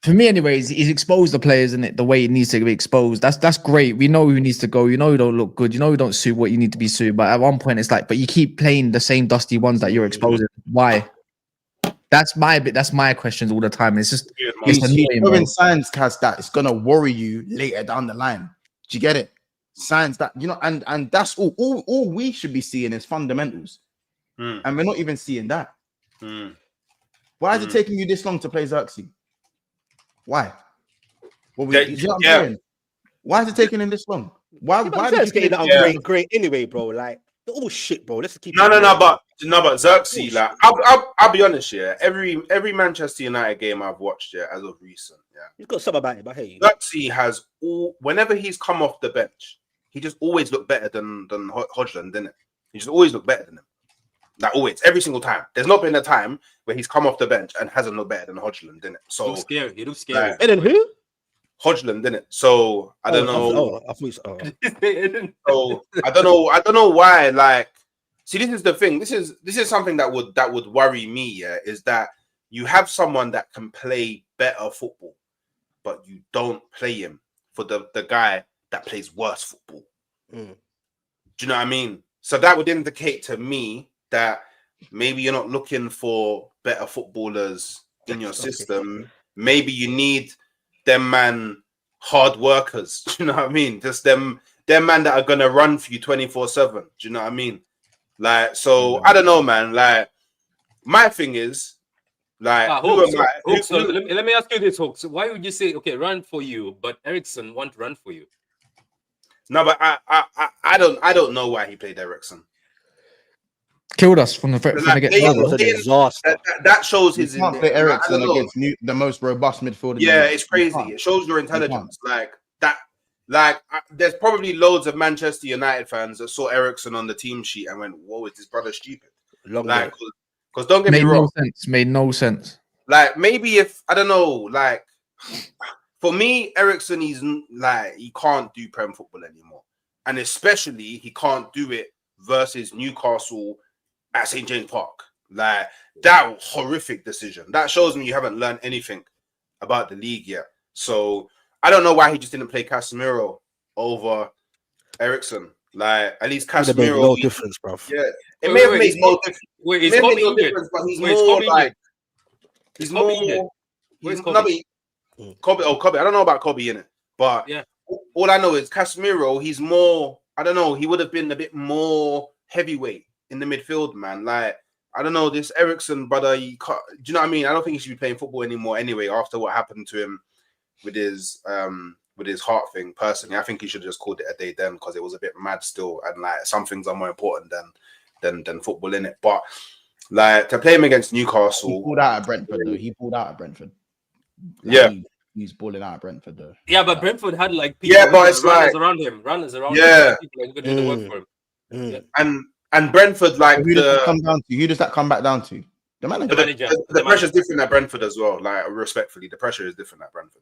For me, anyways, he's exposed the players in it the way it needs to be exposed. That's great. We know who needs to go. You know, you don't look good. You know, you don't suit what you need to be suited. But at one point, it's like, but you keep playing the same dusty ones that you're exposing. Why? That's my bit. That's my questions all the time. It's just it's annoying. Showing signs, Kas, that it's gonna worry you later down the line. Do you get it? Signs that you know, and that's all we should be seeing is fundamentals, and we're not even seeing that. Why is it taking you this long to play Xerxes? Why? Well, you know what I'm saying? Why is it taking him this long? Why did you get that great anyway, bro? Like, they're all shit, bro. Let's keep. No, but Xerxes, like, I'll be honest, yeah. Every Manchester United game I've watched, yeah, as of recent, yeah, he's got something about it, but hey, Xerxes has whenever he's come off the bench, he just always looked better than Hodgson, didn't it? He just always looked better than him. Like always, every single time. There's not been a time where he's come off the bench and hasn't looked better than Hodgson, didn't it? So he looks scary. Like, better than who? Hodgson, didn't it? So I don't know. I thought so. So I don't know why. Like, see, this is the thing. This is something that would worry me. Yeah, is that you have someone that can play better football, but you don't play him for the guy that plays worse football. Do you know what I mean? So that would indicate to me that maybe you're not looking for better footballers in your system. Maybe you need them man hard workers. Do you know what I mean? Just them man that are gonna run for you 24/7. Do you know what I mean? Like, so I don't know, man. Like, my thing is, like, let me ask you this, Hawks. Why would you say, okay, run for you, but Ericsson want to run for you? No, but I don't know why he played Ericsson. Killed us from the disaster. That shows his. You can't play Ericsson against the most robust midfielder. Yeah, it's crazy. It shows your intelligence. Like that. Like there's probably loads of Manchester United fans that saw Ericsson on the team sheet and went, "Whoa, is this brother stupid?" Like, because don't get me wrong, made no sense. Like maybe if I don't know, like for me, Ericsson, he's like he can't do Prem football anymore, and especially he can't do it versus Newcastle at St. James Park. Like that horrific decision. That shows me you haven't learned anything about the league yet. So I don't know why he just didn't play Casemiro over Ericsson. Like at least Casemiro, no difference, bro. Yeah, it may have made no difference. Wait, he's injured, but he's more like he's more. Where's Kobe? Kobe. I don't know about Kobe in it, but yeah, all I know is Casemiro. He's more. I don't know. He would have been a bit more heavyweight in the midfield, man. Like I don't know, this Ericsson brother. Do you know what I mean? I don't think he should be playing football anymore. Anyway, after what happened to him with his heart thing, personally, I think he should have just called it a day then because it was a bit mad still, and like some things are more important than football in it. But like to play him against Newcastle, he pulled out at Brentford though. He pulled out at Brentford. Like, yeah, he's balling out at Brentford though. Yeah, but Brentford had like people, but it's like runners around yeah, him. People like, do the work for him. Yeah. And Brentford, like who does that come down to? Who does that come back down to? The manager. The pressure is different at Brentford as well. Like respectfully, the pressure is different at Brentford.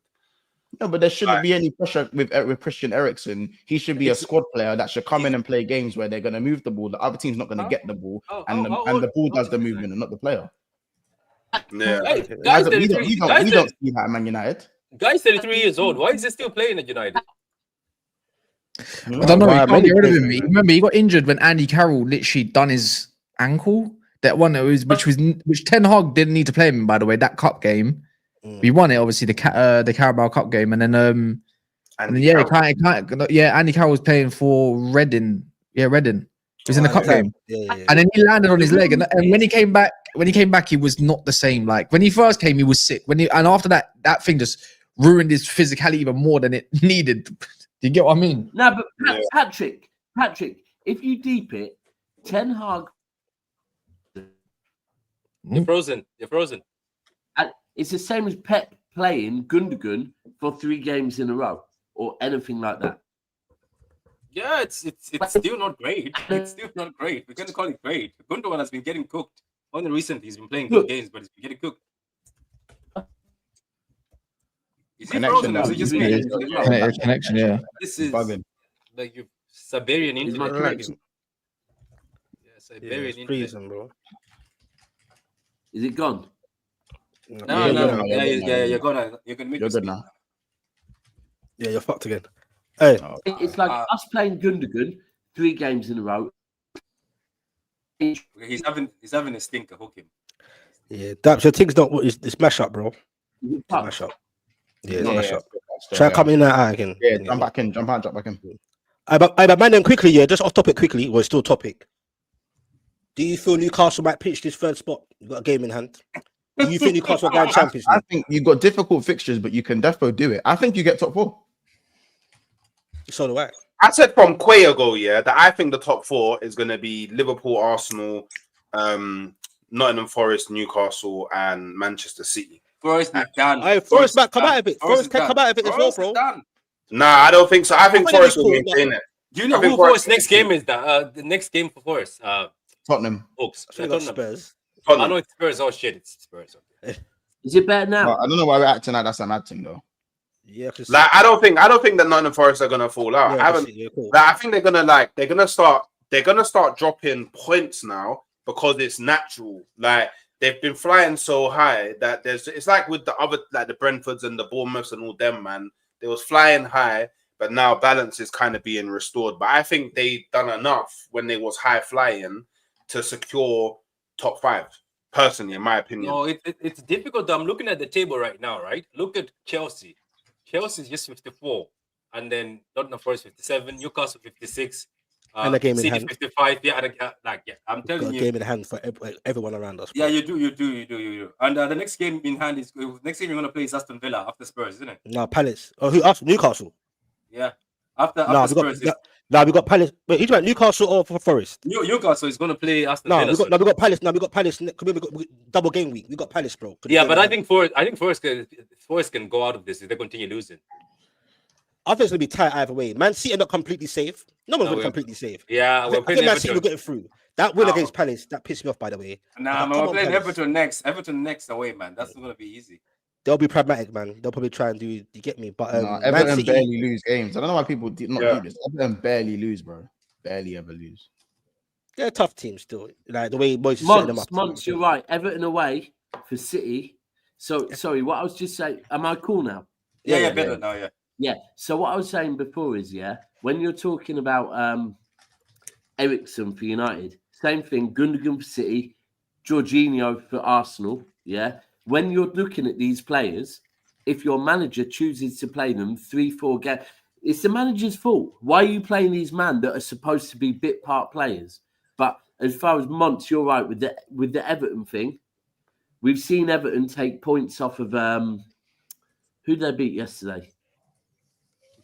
No, but there shouldn't be any pressure with Christian Eriksen. He should be a squad player that should come in and play games where they're going to move the ball. The other team's not going to get the ball, and the ball does the movement and not the player. Yeah, hey, guys, we don't see that at Man United. Guy's 33 years old. Why is he still playing at United? I don't know. You can't get rid of him. Remember, he got injured when Andy Carroll literally done his ankle. That one which Ten Hag didn't need to play him in, by the way. That cup game, we won it. Obviously, the Carabao Cup game, and then Andy Carroll was playing for Reading. Yeah, Reading. He was in the cup game, and then he landed on his leg. And when he came back, he was not the same. Like when he first came, he was sick. And after that thing just ruined his physicality even more than it needed. Do you get what I mean? No, but Patrick, if you deep it, Ten Hag. You're frozen. It's the same as Pep playing Gundogan for 3 games in a row or anything like that. Yeah, it's still not great. It's still not great. We're gonna call it great. Gundogan has been getting cooked. Only recently he's been playing good games, but he's been getting cooked. Is he frozen? Or is it just me? Connection, yeah. This is like you Siberian internet. Yeah, Siberian internet, bro. Is it gone? No, you're gonna make You're good now. Yeah, you're fucked again. Hey, It's like us playing Gundogan 3 games in a row. He's having a stinker. Hook him. yeah, that's your thing's not what is this mash up, bro. Mash up. Yeah, mash up. Try to come in that eye again. Yeah, jump back in, jump back in. But man, then quickly, yeah, just off topic quickly. Well, still topic. Do you feel Newcastle might pitch this third spot? You got a game in hand. Do you think Newcastle are going Champions League? I think you've got difficult fixtures, but you can definitely do it. I think you get top 4. So do I. I said from Quay ago, yeah, that I think the top 4 is going to be Liverpool, Arsenal, Nottingham Forest, Newcastle, and Manchester City. Forest is done. Hey, Forest might come out of it. Forest can come out of it as well, bro. Nah, I don't think so. I think Forest will maintain it. Do you know who Forest next game is? The next game for Forest. Tottenham. Oaks. Spurs. I know it's Spurs. Oh shit, it's Spurs. Okay. Is it better now? I don't know why we're acting like that's a mad thing though. Yeah, like I don't think that Nottingham Forest are gonna fall out. Yeah, cool. I think they're gonna start dropping points now because it's natural. Like they've been flying so high that it's like with the other, like the Brentfords and the Bournemouths and all them, man. They was flying high, but now balance is kind of being restored. But I think they done enough when they was high flying to secure top 5. Personally, in my opinion. No, it's difficult. I'm looking at the table right now, right? Look at Chelsea. Chelsea is just 54, and then Nottingham Forest 57, Newcastle 56, and a game City in hand. 55. Yeah, I'm telling you, a game in hand for everyone around us. Bro. Yeah, you do. And the next game in hand is next game you're gonna play is Aston Villa after Spurs, isn't it? No, Palace. Oh, who? Us? Newcastle. Yeah. After Spurs. We got Palace. Wait, he's right. Newcastle or for Forest? Newcastle is gonna play Aston Villa. We got Palace. No, we got Palace. We got double game week. We got Palace, bro. Yeah, but I think Forest can go out of this if they continue losing. I think it's gonna be tight either way. Man City are not completely safe. No one's completely safe. Yeah, I think Man City will get through. That win against Palace, that pissed me off, by the way. Nah, man, we're playing Everton next. Everton next away, man. That's not gonna be easy. They'll be pragmatic, man. They'll probably try and do. You get me? But Everton City barely lose games. I don't know why people do this. Everton barely lose, bro. Barely ever lose. They're a tough team still. Like the way Moyes is setting them up. Months, you're right. Everton away for City. So sorry, what I was just saying. Am I cool now? Yeah, better now. Yeah. Yeah. So what I was saying before is, when you're talking about Eriksen for United, same thing. Gundogan for City, Jorginho for Arsenal. Yeah. When you're looking at these players, if your manager chooses to play them 3-4 games, it's the manager's fault. Why are you playing these men that are supposed to be bit part players? But as far as Monts, you're right with the Everton thing. We've seen Everton take points off of who did they beat yesterday?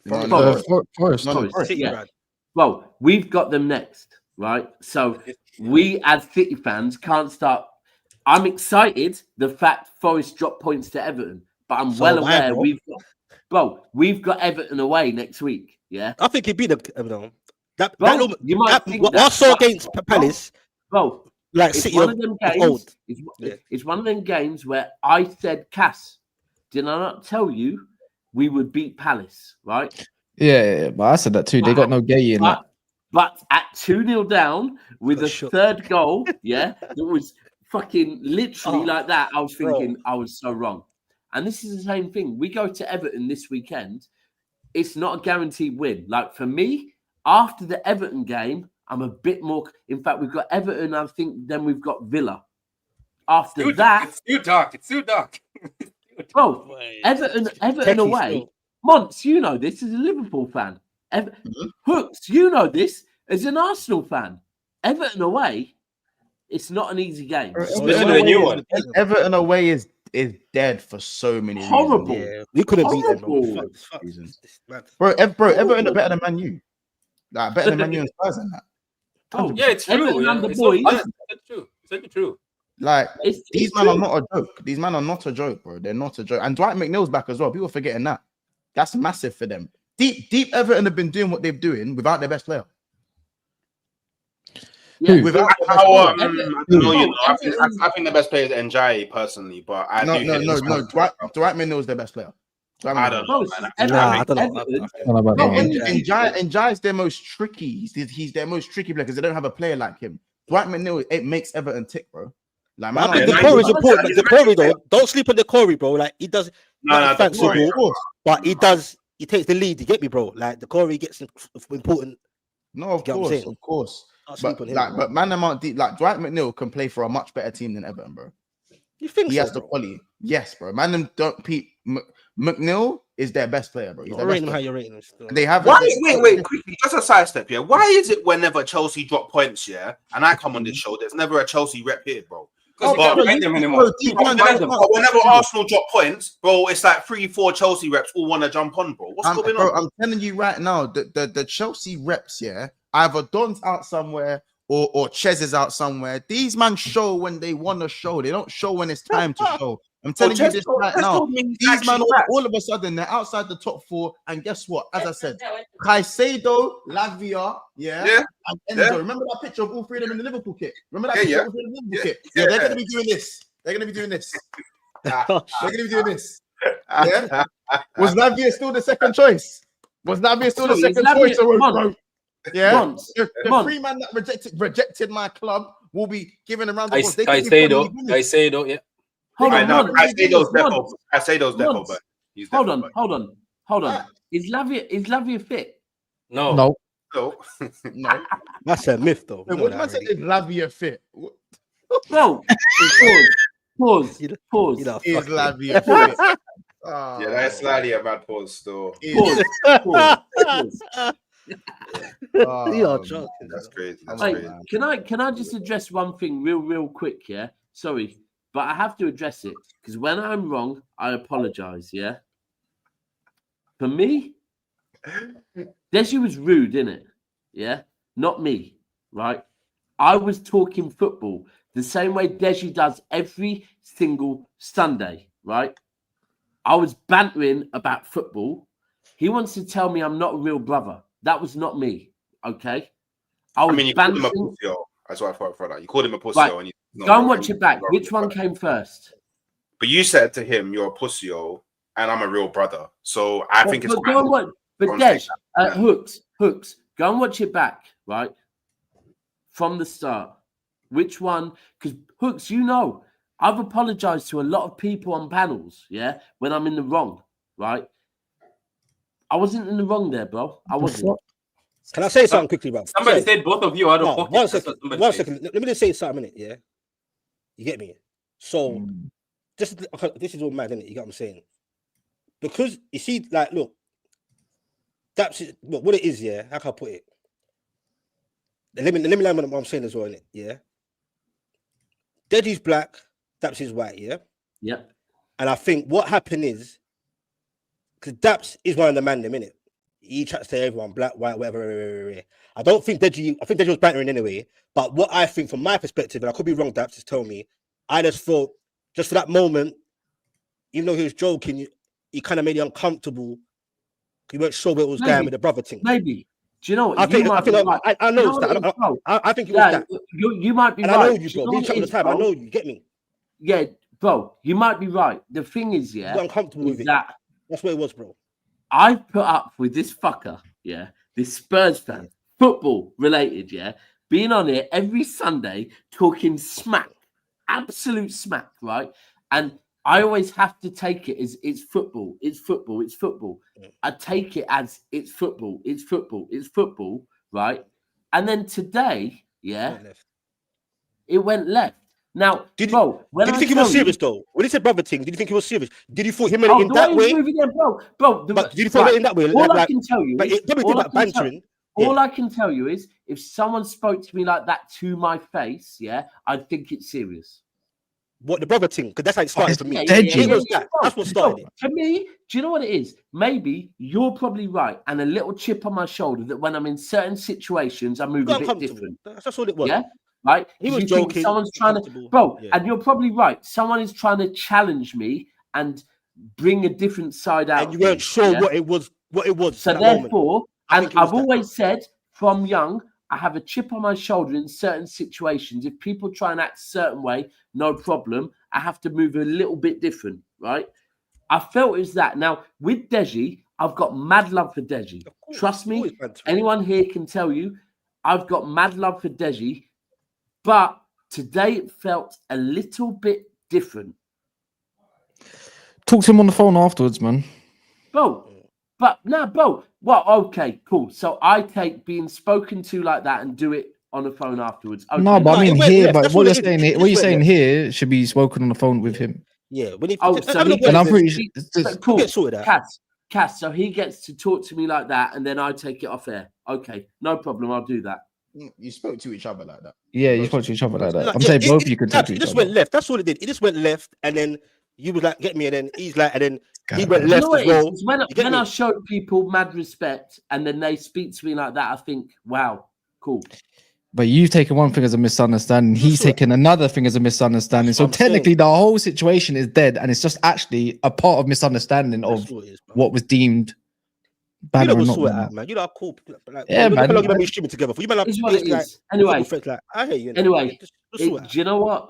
Forest. Yeah. Well, we've got them next, right? So we as City fans can't start. I'm excited the fact Forest dropped points to Everton, but I'm well aware we've got Everton away next week. Yeah, I think he'd beat them. You might think what I saw against Palace, like it's City one of them games. Old. It's one of them games where I said, Kas, did I not tell you we would beat Palace, right? Yeah, but I said that too. They got no gay in that. But at 2-0 down with a third goal, it was fucking literally like that. I was thinking I was so wrong. And this is the same thing. We go to Everton this weekend. It's not a guaranteed win. Like for me, after the Everton game, I'm a bit more. In fact, we've got Everton, I think, then we've got Villa. After that. It's too dark. It's too dark. Bro, Everton away. Monts, you know this as a Liverpool fan. Hooks, you know this as an Arsenal fan. Everton away. It's not an easy game. Everton away is dead for so many reasons. Horrible. Yeah, we couldn't beat them. Bro, Everton are better than Man U. Like better than Man U and Spurs and that. Oh yeah, it's true. It's true. It's true. Like these men are not a joke. These men are not a joke, bro. They're not a joke. And Dwight McNeil's back as well. People are forgetting that. That's massive for them. Deep Everton have been doing what they're doing without their best player. Yeah, I think the best player is Njai personally, but no. Dwight McNeil is their best player. I don't know. I don't know. Njai is their most tricky. He's their most tricky player because they don't have a player like him. Dwight McNeil, it makes Everton tick, bro. Like, I man, think the Corey's important. The Corey though, don't sleep on the Corey, bro. Like he does not fancy ball, but he does. He takes the lead. You get me, bro? Like the Corey gets important. No, of course. But man, amount deep. Like Dwight McNeil can play for a much better team than Everton, bro. You think he has the quality? Yes, bro. Man, them don't Pete McNeil is their best player, bro. He's their best player. How you're rating him still. They have. Wait, quickly, just a sidestep, yeah. Why is it whenever Chelsea drop points, yeah, and I come on this show, there's never a Chelsea rep here, bro? Whenever Arsenal drop points, bro, it's like 3-4 Chelsea reps all want to jump on, bro. What's going on? I'm telling you right now, the Chelsea reps, yeah, either Don's out somewhere or Ches is out somewhere. These man show when they want to show. They don't show when it's time to show. I'm telling you this right now. These man, all of a sudden, they're outside the top 4. And guess what? As I said, Caicedo, Lavia, and Enzo. Remember that picture of all three of them in the Liverpool kit? Remember that picture of all three of them in the Liverpool kit? Yeah, they're going to be doing this. They're going to be doing this. They're going to be doing this. Yeah? Was Lavia still the second choice? Was Lavia still the second choice? Yeah, the free man that rejected my club will be given around the applause. I say though, yeah. Hold on, I say those depo, but he's hold on. Is Lavia fit? No. That's a myth, though. What man said? Is Lavia fit? Bro, pause. Is Lavia fit? Yeah, that's slightly a bad pause still. Pause. That's crazy. Can I just address one thing real quick? Yeah, sorry, but I have to address it because when I'm wrong, I apologize. Yeah, for me, Deji was rude, innit? Yeah, not me, right? I was talking football the same way Deji does every single Sunday, right? I was bantering about football. He wants to tell me I'm not a real brother. That was not me, okay? You called him a pussy. That's what I thought for that. You called him a pussy. Right. Go and watch it back. Which one came first? But you said to him, "You're a pussy, and I'm a real brother." So I think it's. But Dej, hooks. Go and watch it back, right? From the start. Which one? Because Hooks, I've apologized to a lot of people on panels, yeah, when I'm in the wrong, right? I wasn't in the wrong there, bro. I wasn't. Can I say something quickly, bro? Somebody said both of you are the pocket. One second. Let me just say something a minute, yeah? You get me? So, this is all mad, isn't it? You get what I'm saying? Because, you see, like, look, that's it. Look, what it is, yeah? How can I put it? Let me learn what I'm saying as well, innit? Yeah? Deji's black, Daps is white, yeah? Yeah. And I think what happened is, because Daps is one of the man, innit? He chats to everyone, black, white, whatever. I think Deji was bantering anyway. But what I think from my perspective, and I could be wrong, Daps, just tell me, I just thought, just for that moment, even though he was joking, he kind of made it uncomfortable. He weren't sure where it was going with the brother thing. Maybe. Do you know what? I know that. I think it was that. You might be right. I know you, bro. We chat all the time. I know you. Get me? Yeah, bro. You might be right. The thing is, yeah, uncomfortable with it. That's what it was, bro. I put up with this fucker, yeah, this Spurs fan, football related, yeah, being on here every Sunday talking smack, absolute smack, right? And I always have to take it as it's football, it's football, it's football. I take it as it's football, it's football, it's football, right? And then today, yeah, it went left. Now, did you think he was serious though? When he said brother thing, did you think he was serious? Did you thought him in that way? Bro, but did you thought it in that way? All I can tell you is, all I can tell you is, if someone spoke to me like that to my face, yeah, I'd think it's serious. What, the brother thing? Because that's how it started for me. That's what started it. For me, do you know what it is? Maybe you're probably right, and a little chip on my shoulder that when I'm in certain situations, I move a bit different. That's all it was. Yeah. Right, he was joking. Someone's trying to, and you're probably right. Someone is trying to challenge me and bring a different side out. And you weren't sure what it was. So therefore, and I've always said from young, I have a chip on my shoulder in certain situations. If people try and act a certain way, no problem. I have to move a little bit different, right? I felt it was that. Now with Deji, I've got mad love for Deji. Trust me, anyone here can tell you, I've got mad love for Deji. But Today it felt a little bit different. Talk to him on the phone afterwards, man. Bro, well, okay, cool. So I take being spoken to like that and do it on the phone afterwards. Okay. No, but I mean here, but what you're saying here should be spoken on the phone with him. Yeah, when he, and I'm pretty sure. Cool. Cass, so he gets to talk to me like that, and then I take it off air. Okay, no problem. I'll do that. You spoke to each other like that. Yeah, you spoke to each other like that. I'm saying both you could talk to each other. It just went left. That's all it did. It just went left, and then you was like, "Get me," and then he's like, and then he went left as well. When I show people mad respect, and then they speak to me like that, I think, wow, cool. But you've taken one thing as a misunderstanding. He's taken another thing as a misunderstanding. So technically, the whole situation is dead, and it's just actually a part of misunderstanding of what was deemed bad or not. Man. You know how cool. Like, yeah, man. How long have we been streaming together for? You man, anyway, I hate you. Anyway, do you know what?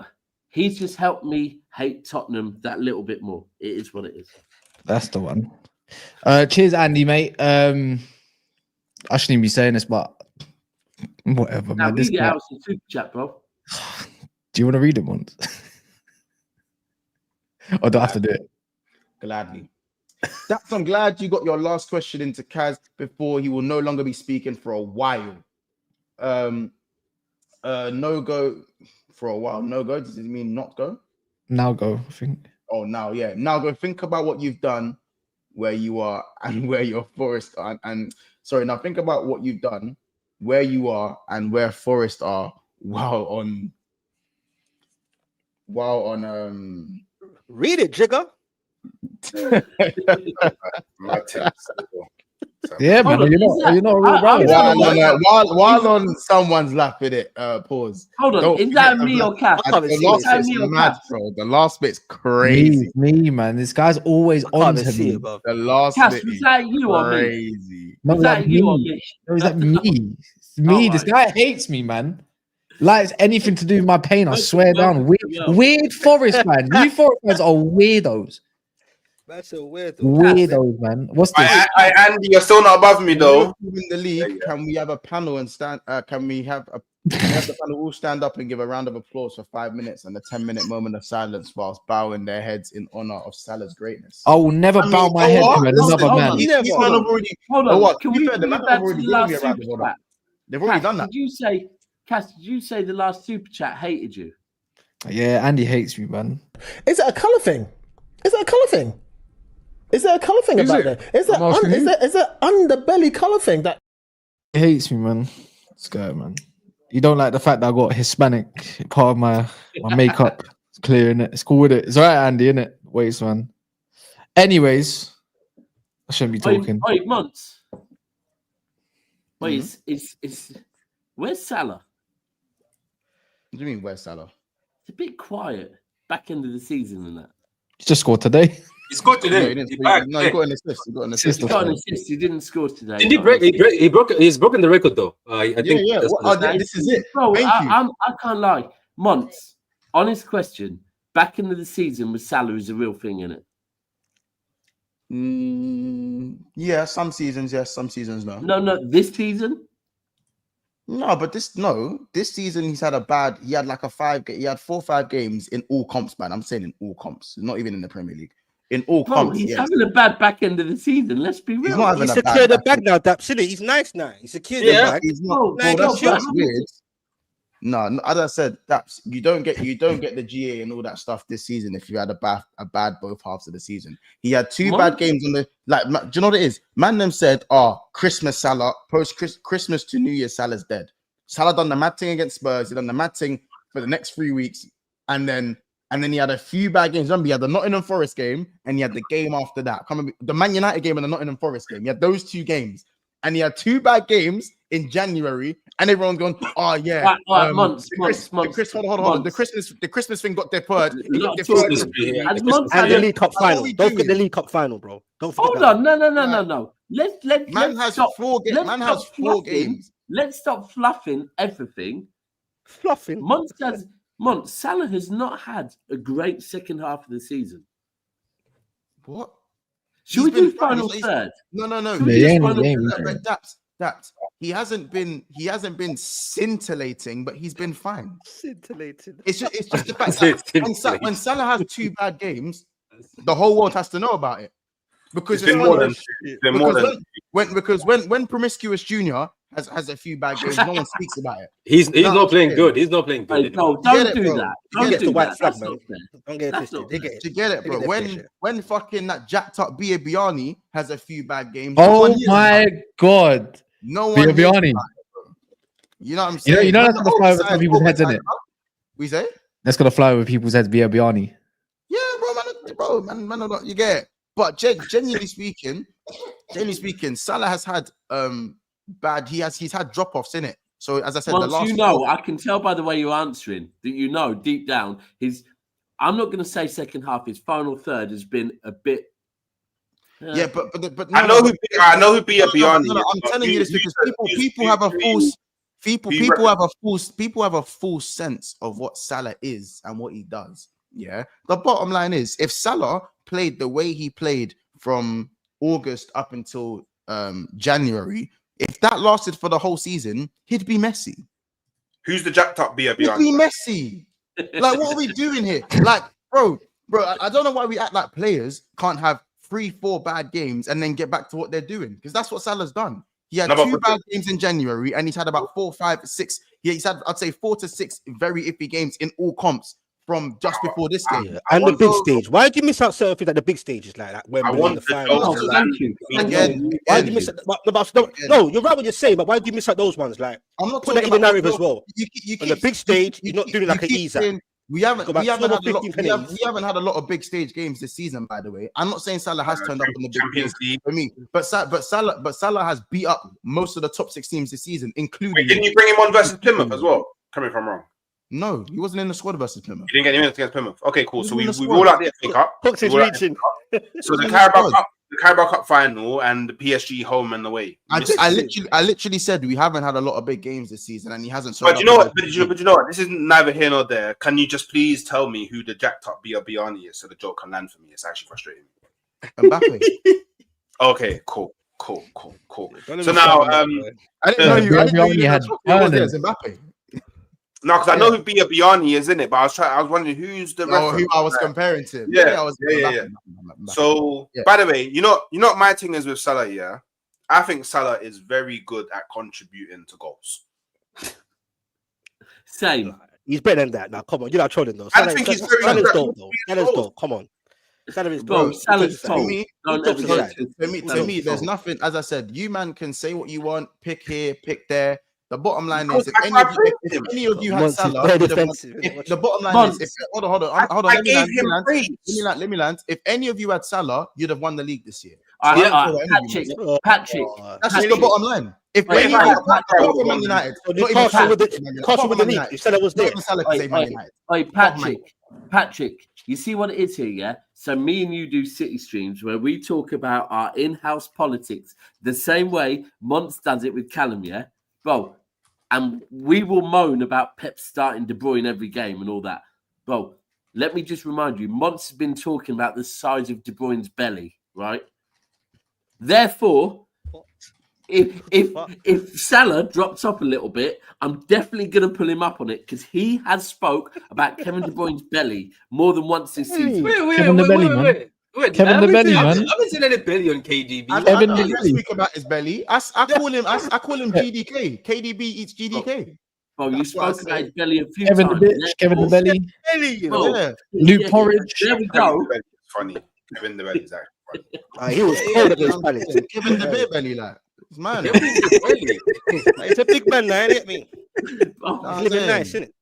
He's just helped me hate Tottenham that little bit more. It is what it is. That's the one. Cheers, Andy, mate. I shouldn't even be saying this, but whatever, now, man. This read it out in super chat, bro. Do you want to read it once? Or do I have to do it? Gladly. I'm glad you got your last question into Kaz before he will no longer be speaking for a while. No go for a while. No go. Does it mean not go? Now go, I think. Oh, now, yeah. Now go. Think about what you've done, where you are, and where your Forest are. And sorry, now think about what you've done, where you are, and where Forest are. Read it, Jigger. Yeah, man. You're not a real brother. While on someone's lap in it, pause. Hold on, is that me or Cass? The last bit's crazy. Me, man. This guy's always on to me. The last bit is that you or me? Crazy. No, is that you or me? No, is that me? It's me. This guy hates me, man. Likes anything to do with my pain. I swear down. Weird Forest fans. You Forest fans are weirdos. That's a weirdo. Weirdos, man. What's this? Andy, you're still not above me though. In the league, can we have a panel and stand? Can we have the panel all stand up and give a round of applause for 5 minutes and a 10-minute moment of silence whilst bowing their heads in honor of Salah's greatness? I will never bow my head to another man. Hold on. Can we move back to the last super chat? They've already done that. Cass, did you say the last super chat hated you? Yeah, Andy hates me, man. Is it a colour thing? Is it a colour thing? Is there a colour thing about that? Is there underbelly colour thing that he hates me, man? This guy, man. You don't like the fact that I got Hispanic part of my makeup. It's clear, innit? It's cool with it. It's all right, Andy, innit? Waste, man. Anyways, I shouldn't be talking. Wait, months. Wait, where's Salah? What do you mean, where's Salah? It's a bit quiet back end of the season and that. He just scored today. He scored today. He got an assist. He got an assist. He didn't score today. Did he break? He's broken the record though. I think. Yeah. This is it. Bro, I can't lie. Months. Honest question. Back into the season with Salah is a real thing, isn't it? Yeah, some seasons yes, some seasons no. No, this season. No, but this season he had 4 or 5 games in all comps, man. I'm saying in all comps, not even in the Premier League. In all comps, he's having a bad back end of the season. Let's be real. He's secured the bag now, Daps. He's nice now. He's secured the bag. He's not. That's weird. No, as I said, Daps, you don't get the GA and all that stuff this season if you had a bad both halves of the season. He had 2 bad games on the do you know what it is? Man them said, Christmas Salah, Christmas to New Year Salah's dead. Salah done the mad thing against Spurs, he done the mad thing for the next 3 weeks, and then he had a few bad games. Remember, he had the Nottingham Forest game, and he had the game after that. The Man United game and the Nottingham Forest game. He had those 2 games, and he had 2 bad games in January, and everyone's going, oh yeah, months. Hold on. The Christmas thing got deferred. And the League Cup final. Don't forget the League Cup final, bro. Don't forget. Hold on, no. Let's stop 4 games. Let's stop fluffing everything. Salah has not had a great second half of the season. What? Should we do final third? No. that he hasn't been scintillating, but he's been fine. Scintillating. It's just the fact that when Salah has 2 bad games, the whole world has to know about it. Because when Promiscuous Junior has a few bad games, no one speaks about it. He's not playing good. He's not playing good. No, don't do that. Don't get do the white that. flag, That's man. not fair. Don't get That's twisted. not They get You get it, bro. When fucking that jacked up Biabiani has a few bad games. Oh my god. No one. Biabiani. You know what I'm saying? You know that's gonna fly over some people's heads, isn't it? We say That's gonna fly over people's heads. Biabiani. Yeah, man, you get it. But genuinely speaking, Salah has had bad. He's had drop offs in it. So as I said, I can tell by the way you're answering that deep down I'm not going to say second half. His final third has been a bit. But I know who Biabiani is. I'm telling you this because people have a full sense of what Salah is and what he does. Yeah. The bottom line is, if Salah played the way he played from August up until January, if that lasted for the whole season, he'd be Messi. Who's the jacked up Biabiani? He'd be Messi. Like, what are we doing here? Like, bro, I don't know why we act like players can't have 3-4 bad games and then get back to what they're doing, because that's what Salah's done. He had 2 bad games in January, and he's had about 4, 5, 6. He's had, I'd say, 4 to 6 very iffy games in all comps from just before this game. Yeah. And the big stage. Why do you miss out certain things like the big stages, like that? I want the finals. Thank you. Why do you miss out? No, you're right what you're saying, but why do you miss out those ones? Like, I'm not put that in the narrative as well. On the big stage, you're not doing it like an easy. We haven't had a lot of big stage games this season, by the way. I'm not saying Salah has turned up in the Champions League for me, but Salah has beat up most of the top 6 teams this season, including. Wait, didn't you bring him on versus Plymouth as well? Correct me if I'm wrong. No, he wasn't in the squad versus Plymouth. You didn't get him against Plymouth. Okay, cool. So we roll out the FA Cup. So the Carabao Cup final and the PSG home and away. I literally said we haven't had a lot of big games this season, and he hasn't. But you know what? But you know what? This is neither here nor there. Can you just please tell me who the jacked up Biabiani is so the joke can land for me? It's actually frustrating. Mbappe. Okay, cool. So now, I didn't know you had Mbappe. No, because I know who Biabiani is in it, but I was wondering who's the reference. Who I was comparing to. Yeah. So, by the way, you know what my thing is with Salah, yeah? I think Salah is very good at contributing to goals. Same. He's better than that. Now, come on, you're not trolling though. I think he's very good at Salah's dope. Come on. Salah's to me, there's nothing. As I said, you man can say what you want, pick here, pick there. The bottom line is, if any of you had Salah, the bottom line is, hold on. Let me land. If any of you had Salah, you'd have won the league this year. Patrick. That's just the bottom line. If any of you Man United, Castle with the league, you said it was there. Patrick, you see what it is here, yeah? So me and you do City streams where we talk about our in-house politics the same way Monts does it with Callum, yeah? Bro, and we will moan about Pep starting De Bruyne every game and all that. Bro, let me just remind you, Monts has been talking about the size of De Bruyne's belly, right? Therefore, if Salah drops up a little bit, I'm definitely going to pull him up on it because he has spoke about Kevin De Bruyne's belly more than once this season. Wait, Kevin the Belly, man. I haven't seen any belly on KDB. I don't speak about his belly. I call him GDK. KDB eats GDK. Bro, you spoke about his belly a few times. Kevin the Belly. Luke Porridge. There we go. Funny. Kevin the Belly is actually funny. He was cold against Palace. Kevin the Beer Belly, like. It's man. It's a big man, man. Ain't me? He's living nice, isn't it?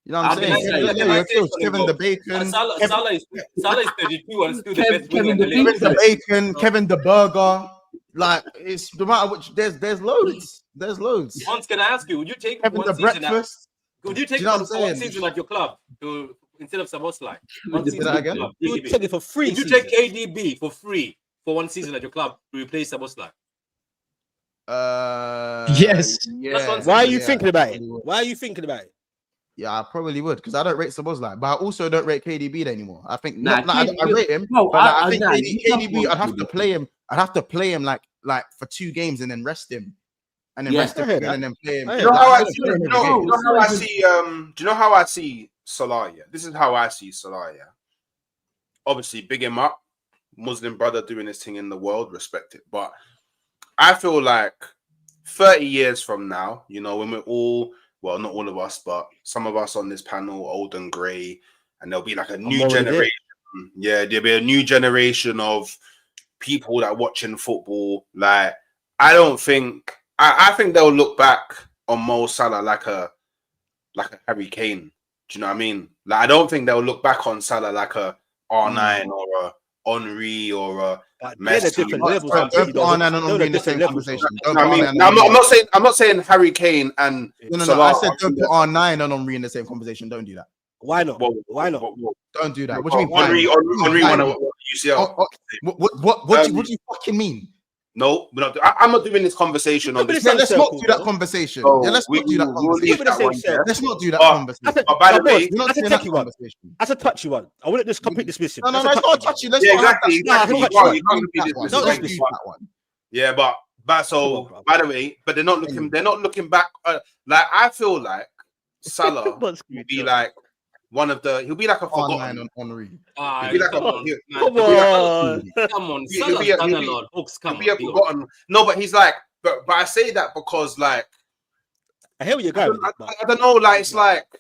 You know what I'm saying? Kevin the Bacon. Salah is 32 and still the best Kevin the Bacon, Kevin the Burger. Like, it's no matter which. There's loads. There's loads. Once can I ask you? Would you take Kevin the Breakfast? Would you take one season at your club instead of Samoslai? You would take it for free. Would you take KDB for free for one season at your club to replace Samoslai? Yes. Why are you thinking about it? Yeah, I probably would because I don't rate Szoboszlai, but I also don't rate KDB anymore. I think I rate him, but I think KDB. I'd have to play him. I'd have to play him like like for 2 games and then rest him, and then rest him again and then play him. Do you know how I see? Do you know how I see Salah? Yeah, this is how I see Salah. Yeah, obviously, big him up, Muslim brother doing his thing in the world, respect it. But I feel like 30 years from now, you know, when we're all, well, not all of us, but some of us on this panel, old and grey, and there'll be like a new generation. Yeah, there'll be a new generation of people that are watching football. Like, I don't think, I think they'll look back on Mo Salah like a Harry Kane. Do you know what I mean? Like, I don't think they'll look back on Salah like a R9 or a Henry or a Messi. Different levels. Don't put R9 and Henry in the same conversation. I'm not saying Harry Kane and Salah. I said don't put R9 and Henry in the same conversation. Don't do that. Why not? Why not? Don't do that. What do you mean? Henry won a UCL. What do you fucking mean? No, I'm not doing this conversation on this. Let's not do that conversation. Let's not do that conversation. Let's not do that conversation. By the way, that's a touchy one. That's a touchy one. I wouldn't just completely dismiss him. No, it's not touchy. Let's exactly. Yeah, but so by the way, but they're not looking back. Like, I feel like Salah will be like one of the. He'll be like a forgotten. Come on. Salah's done a lot. Come on. Forgotten. No, but he's like, but I say that because, like, I hear what you're going. I don't know. Like, it's like, do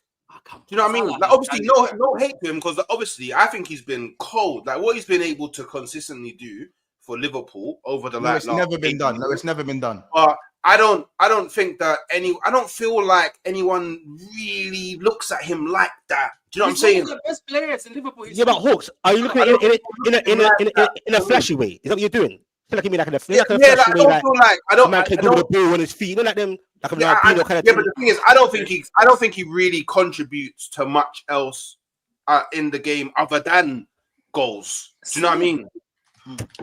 you know what I mean? Like, obviously, no hate to him, because obviously, I think he's been cold. Like, what he's been able to consistently do for Liverpool over the last. It's never been done. No, it's never been done. I don't think that I don't feel like anyone really looks at him like that. Do you know what I'm saying? He's one of the best players in Liverpool. Yeah, but Hawks, are you looking at it in a flashy way? Is that what you're doing? I feel like you mean like in a flashy way. I don't feel like I don't. Man can do the ball on his feet. Not like them. Like but the thing is, I don't think he really contributes to much else in the game other than goals. Do you know what I mean?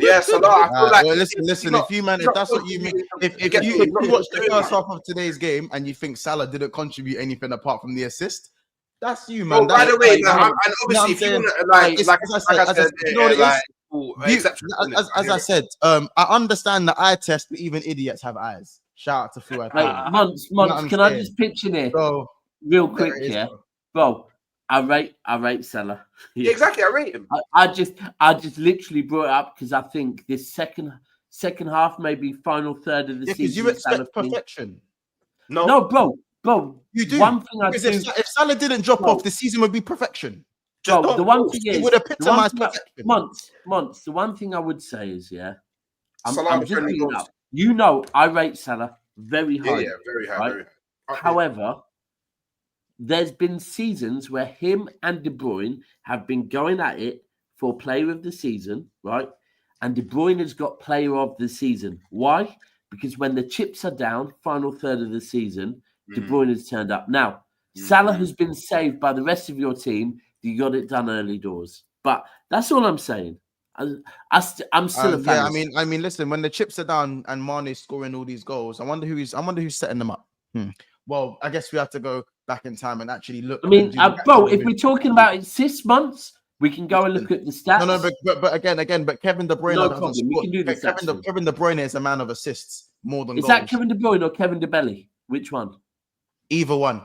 Yeah, Salah. I feel like listen. If that's what you mean, if you watch the first half of today's game and you think Salah didn't contribute anything apart from the assist, that's you, man. By the way, and obviously, if you as I said, I understand that eye test, but even idiots have eyes. Shout out to Fu. Months. Can I just pitch in here real quick? Yeah, bro. I rate Salah. Yeah, exactly. I rate him. I just literally brought it up because I think this second half, maybe final third of the season. Because you expect perfection. No, bro. You do. One thing if Salah didn't drop off, the season would be perfection. Bro, the one thing is, it would epitomize perfection. Months. The one thing I would say is, I'm just thinking up. You know, I rate Salah very high. Yeah, very high. Right? Very high. However, there's been seasons where him and De Bruyne have been going at it for player of the season, right? And De Bruyne has got player of the season. Why? Because when the chips are down, final third of the season, De Bruyne has turned up. Now, Salah has been saved by the rest of your team. You got it done early doors. But that's all I'm saying. I'm still a fan. Yeah, I mean, listen, when the chips are down and Mane's scoring all these goals, I wonder who's setting them up. Well, I guess we have to go back in time and actually look. I mean, bro, if we're talking about it 6 months, we can go and look at the stats. No, but again, Kevin De Bruyne. No problem. We can do this. Kevin De Bruyne is a man of assists more than. Is goals. That Kevin De Bruyne or Kevin De Belly? Which one? Either one.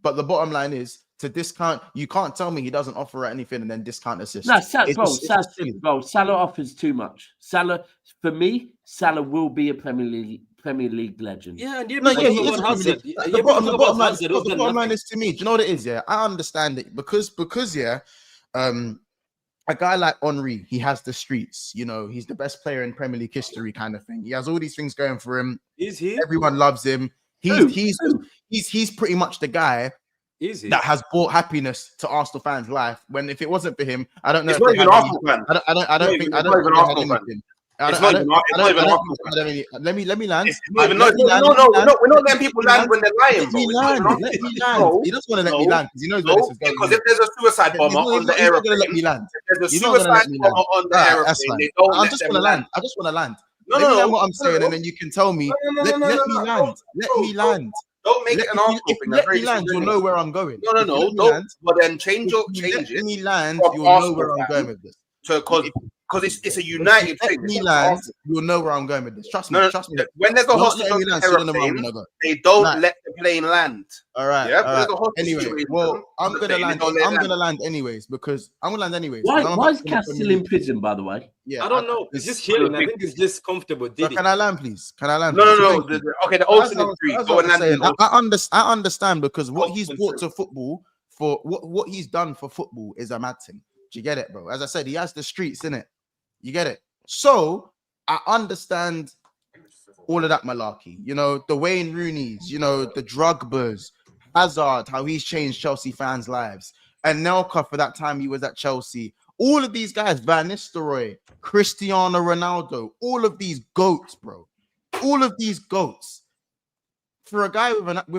But the bottom line is, to discount, you can't tell me he doesn't offer anything and then discount assists. No, Salah offers too much. Salah, for me, Salah will be a Premier League legend. Yeah, and the bottom line is, to me, do you know what it is? Yeah, I understand it because a guy like Henry, he has the streets. You know, he's the best player in Premier League history, kind of thing. He has all these things going for him. Is he? Everyone loves him. He's pretty much the guy that has brought happiness to Arsenal fans' life. When if it wasn't for him, I don't know. It's not even Arsenal fan. I don't think anything. Let me land. We're not letting people land when they're lying. Let me land. He doesn't want to let me land because he knows where this is going. Because if there's a suicide bomber on the aeroplane, he's not going to let me land. There's a suicide bomber on the aeroplane. They don't let them land. I just want to land. Let me know what I'm saying, and then you can tell me. Let me land. Don't make it an Arsenal thing. Let me land. You'll know where I'm going. No. Don't. But then change it. Let me land. You'll know where I'm going with this. So, because because it's a United thing. Milan, you'll know where I'm going with this. Trust me. Trust me. When there's a hostage they don't let the plane land. All right. Yeah. All right. Anyway, well, I'm gonna land. I'm gonna land anyways because I'm gonna land anyways. Why is Kas still in prison, by the way? Yeah, I don't know. It's just chilling. I think it's just comfortable. Can I land, please? Can I land? No. Okay, the ultimate three. I understand because what he's brought to football for what he's done for football is a mad thing. Do you get it, bro? As I said, he has the streets in it. You get it? So I understand all of that malarkey. You know, the Wayne Rooney's, you know, the Drugbas, Hazard, how he's changed Chelsea fans' lives, and Nelka for that time he was at Chelsea. All of these guys, Van Nistelrooy, Cristiano Ronaldo, all of these goats, bro. All of these goats. For a guy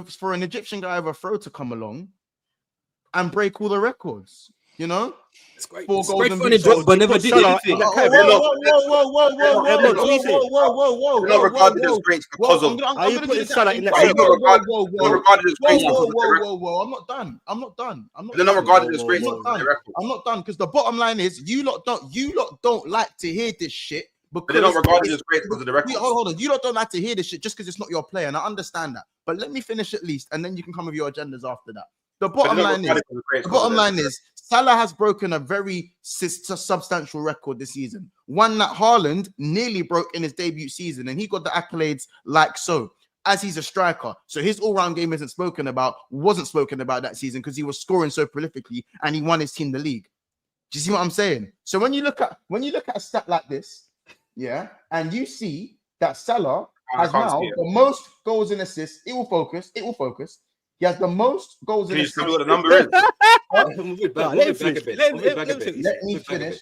for an Egyptian guy with a throw to come along and break all the records. You know, it's great. 4 it's goals great and funny job, but never did anything. Whoa! Regarded as great because of. Are you putting Salah in that? Regarded as great. Whoa! I'm not done. They're not regarded as great. I'm not done because the bottom line is you lot don't like to hear this shit. But they're not regarded as great because of the record. Hold on. You don't like to hear this shit just because it's not your player, and I understand that. But let me finish at least, and then you can come with your agendas after that. The bottom line is Salah has broken a very substantial record this season. One that Haaland nearly broke in his debut season, and he got the accolades like so. As he's a striker, so his all-round game wasn't spoken about that season because he was scoring so prolifically and he won his team the league. Do you see what I'm saying? So when you look at a stat like this, yeah, and you see that Salah has now the most goals and assists. It will focus. He has the most goals and assists. Can you tell me what the number is? Let me finish.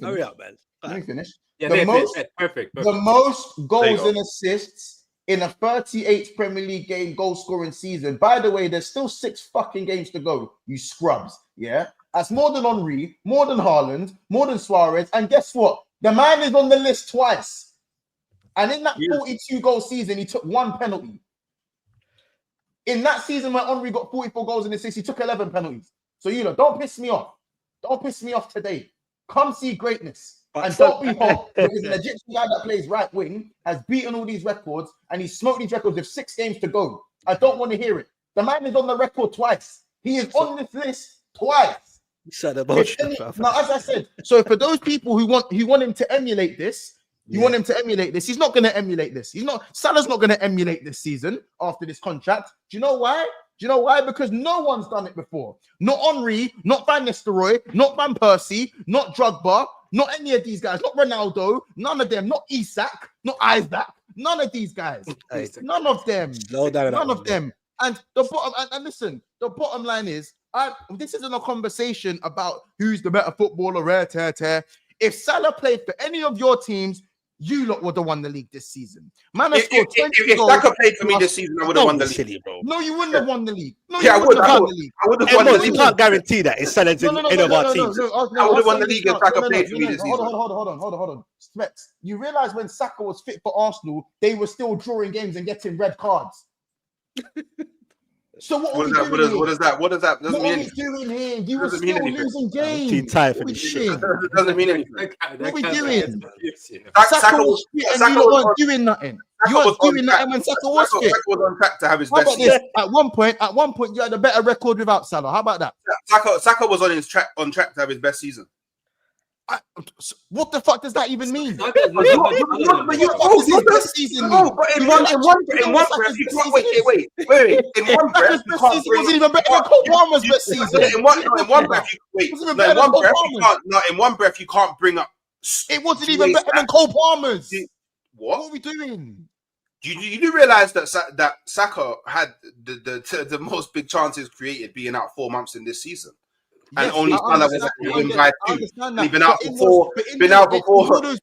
Hurry up, man. Let me finish. Yeah, perfect. The most goals and assists in a 38th Premier League game goal scoring season. By the way, there's still 6 fucking games to go. You scrubs, yeah. That's more than Henry, more than Haaland, more than Suarez, and guess what? The man is on the list twice. And in that 42 goal season, he took 1 penalty. In that season when Henry got 44 goals in the 6, he took 11 penalties. So you know, don't piss me off. Don't piss me off today. Come see greatness. And don't be hot because an Egyptian guy that plays right wing has beaten all these records and he's smoked these records with 6 games to go. I don't want to hear it. The man is on the record twice. He is on this list twice. Now, as I said, so for those people who want him to emulate this, he's not going to emulate this. Salah's not going to emulate this season after this contract. Do you know why? Because no one's done it before. Not Henry, not Van Nistelrooy, not Van Persie, not Drogba, not any of these guys, not Ronaldo, none of them, not Isak, not Isaac, none of these guys. None of them. None of them. And listen, the bottom line is, this isn't a conversation about who's the better footballer, If Salah played for any of your teams, you lot would have won the league this season. Man, if Saka played for me this season, I would have won the league. Bro. No, you wouldn't have won the league. No, I would have won the league. You can't guarantee that it's Salah's in any of our teams. I would have won the league if Saka played for me this season. Hold on. Specs, you realize when Saka was fit for Arsenal, they were still drawing games and getting red cards. So what are we doing? What is that? Doesn't mean anything. Doing here? You were still losing games. Too tired for this shit. Doesn't mean anything. What are we doing? Saka was fit and you weren't doing nothing. You weren't doing nothing when Saka was fit. Saka was on track to have his best season. At one point, you had a better record without Salah. How about that? Saka was on track to have his best season. What the fuck does that even mean? In one breath, wasn't even better than Cole Palmer's best season. In one breath, you can't bring up. It wasn't even better than Cole Palmer's. What are we doing? You do realize that Saka had the most big chances created being out 4 months in this season. And only Salah was win by 2. He's been out for 4.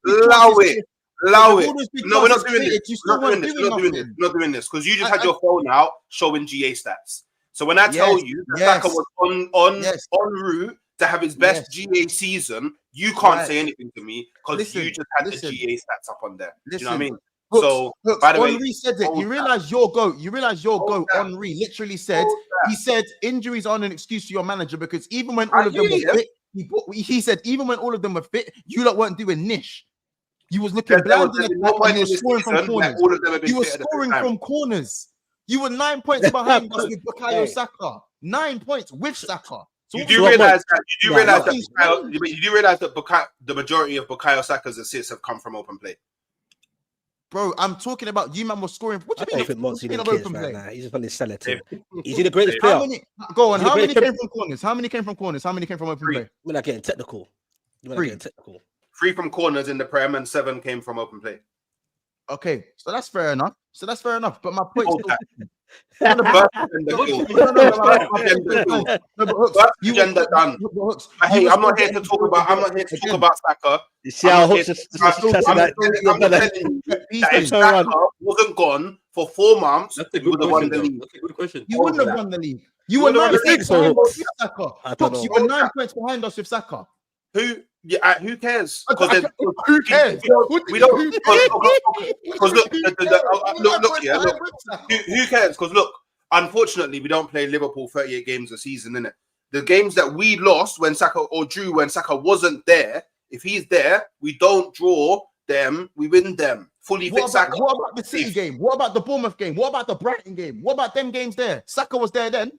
Allow it. No, we're not doing this. We're not doing this because you just had your phone out showing GA stats. So when I tell you that Saka was on route to have his best GA season, you can't say anything to me because you just had the GA stats up on there. Do you know what I mean? So, by the way, Henry said it. You realize your goat. Henry literally said, he said, injuries aren't an excuse to your manager because even when all of them were fit, He said even when all of them were fit, you lot weren't doing niche. You was looking blind in the back and you were scoring from corners. You were scoring from corners. You were 9 points behind us with Bukayo Saka. 9 points with Saka. So you do realize that the majority of Bukayo Saka's assists have come from open play. Bro, I'm talking about you man was scoring. What do you mean? He's just on his cellar team. Is he the greatest player? Go on. How many came from corners? How many came from corners? How many came from open play? We're not getting technical. 3 from corners in the Prem and 7 came from open play. Okay, so that's fair enough. But my point is agenda done. Hey, I'm not here to talk about Saka. You see how Hooks is if Saka wasn't gone for 4 months, That's a you would have won the league. That's a good question. You wouldn't have won the league. You were 9 points behind us with Saka. You were 9 points behind us with Saka. Who cares? Who cares? We don't. Because look. Who cares? Because look, unfortunately, we don't play Liverpool 38 games a season, innit? The games that we lost when Saka or drew when Saka wasn't there, if he's there, we don't draw them, we win them. Fully fit Saka. What about the City game? What about the Bournemouth game? What about the Brighton game? What about them games there? Saka was there then.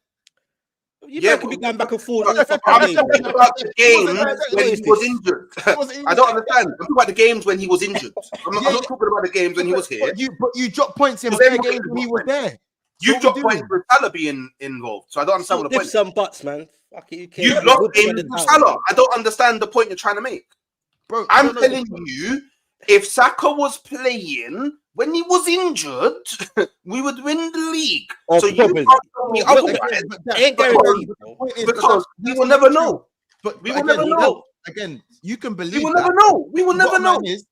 You could be going back and forth. I'm talking about the games when he was injured. I don't understand. I'm talking about the games when he was injured. I'm not talking about the games when he was here. But you dropped points in their games when he was there. You dropped points with Salah being involved. So I don't understand what the point is. Some butts, man. Fuck it, you lost in Salah. I don't understand the point you're trying to make. Bro, I'm telling you, if Saka was playing when he was injured, we would win the league. So you can't tell me otherwise. Because we will never know. But we will never know. Again, you can believe. We will never know. We will never know. We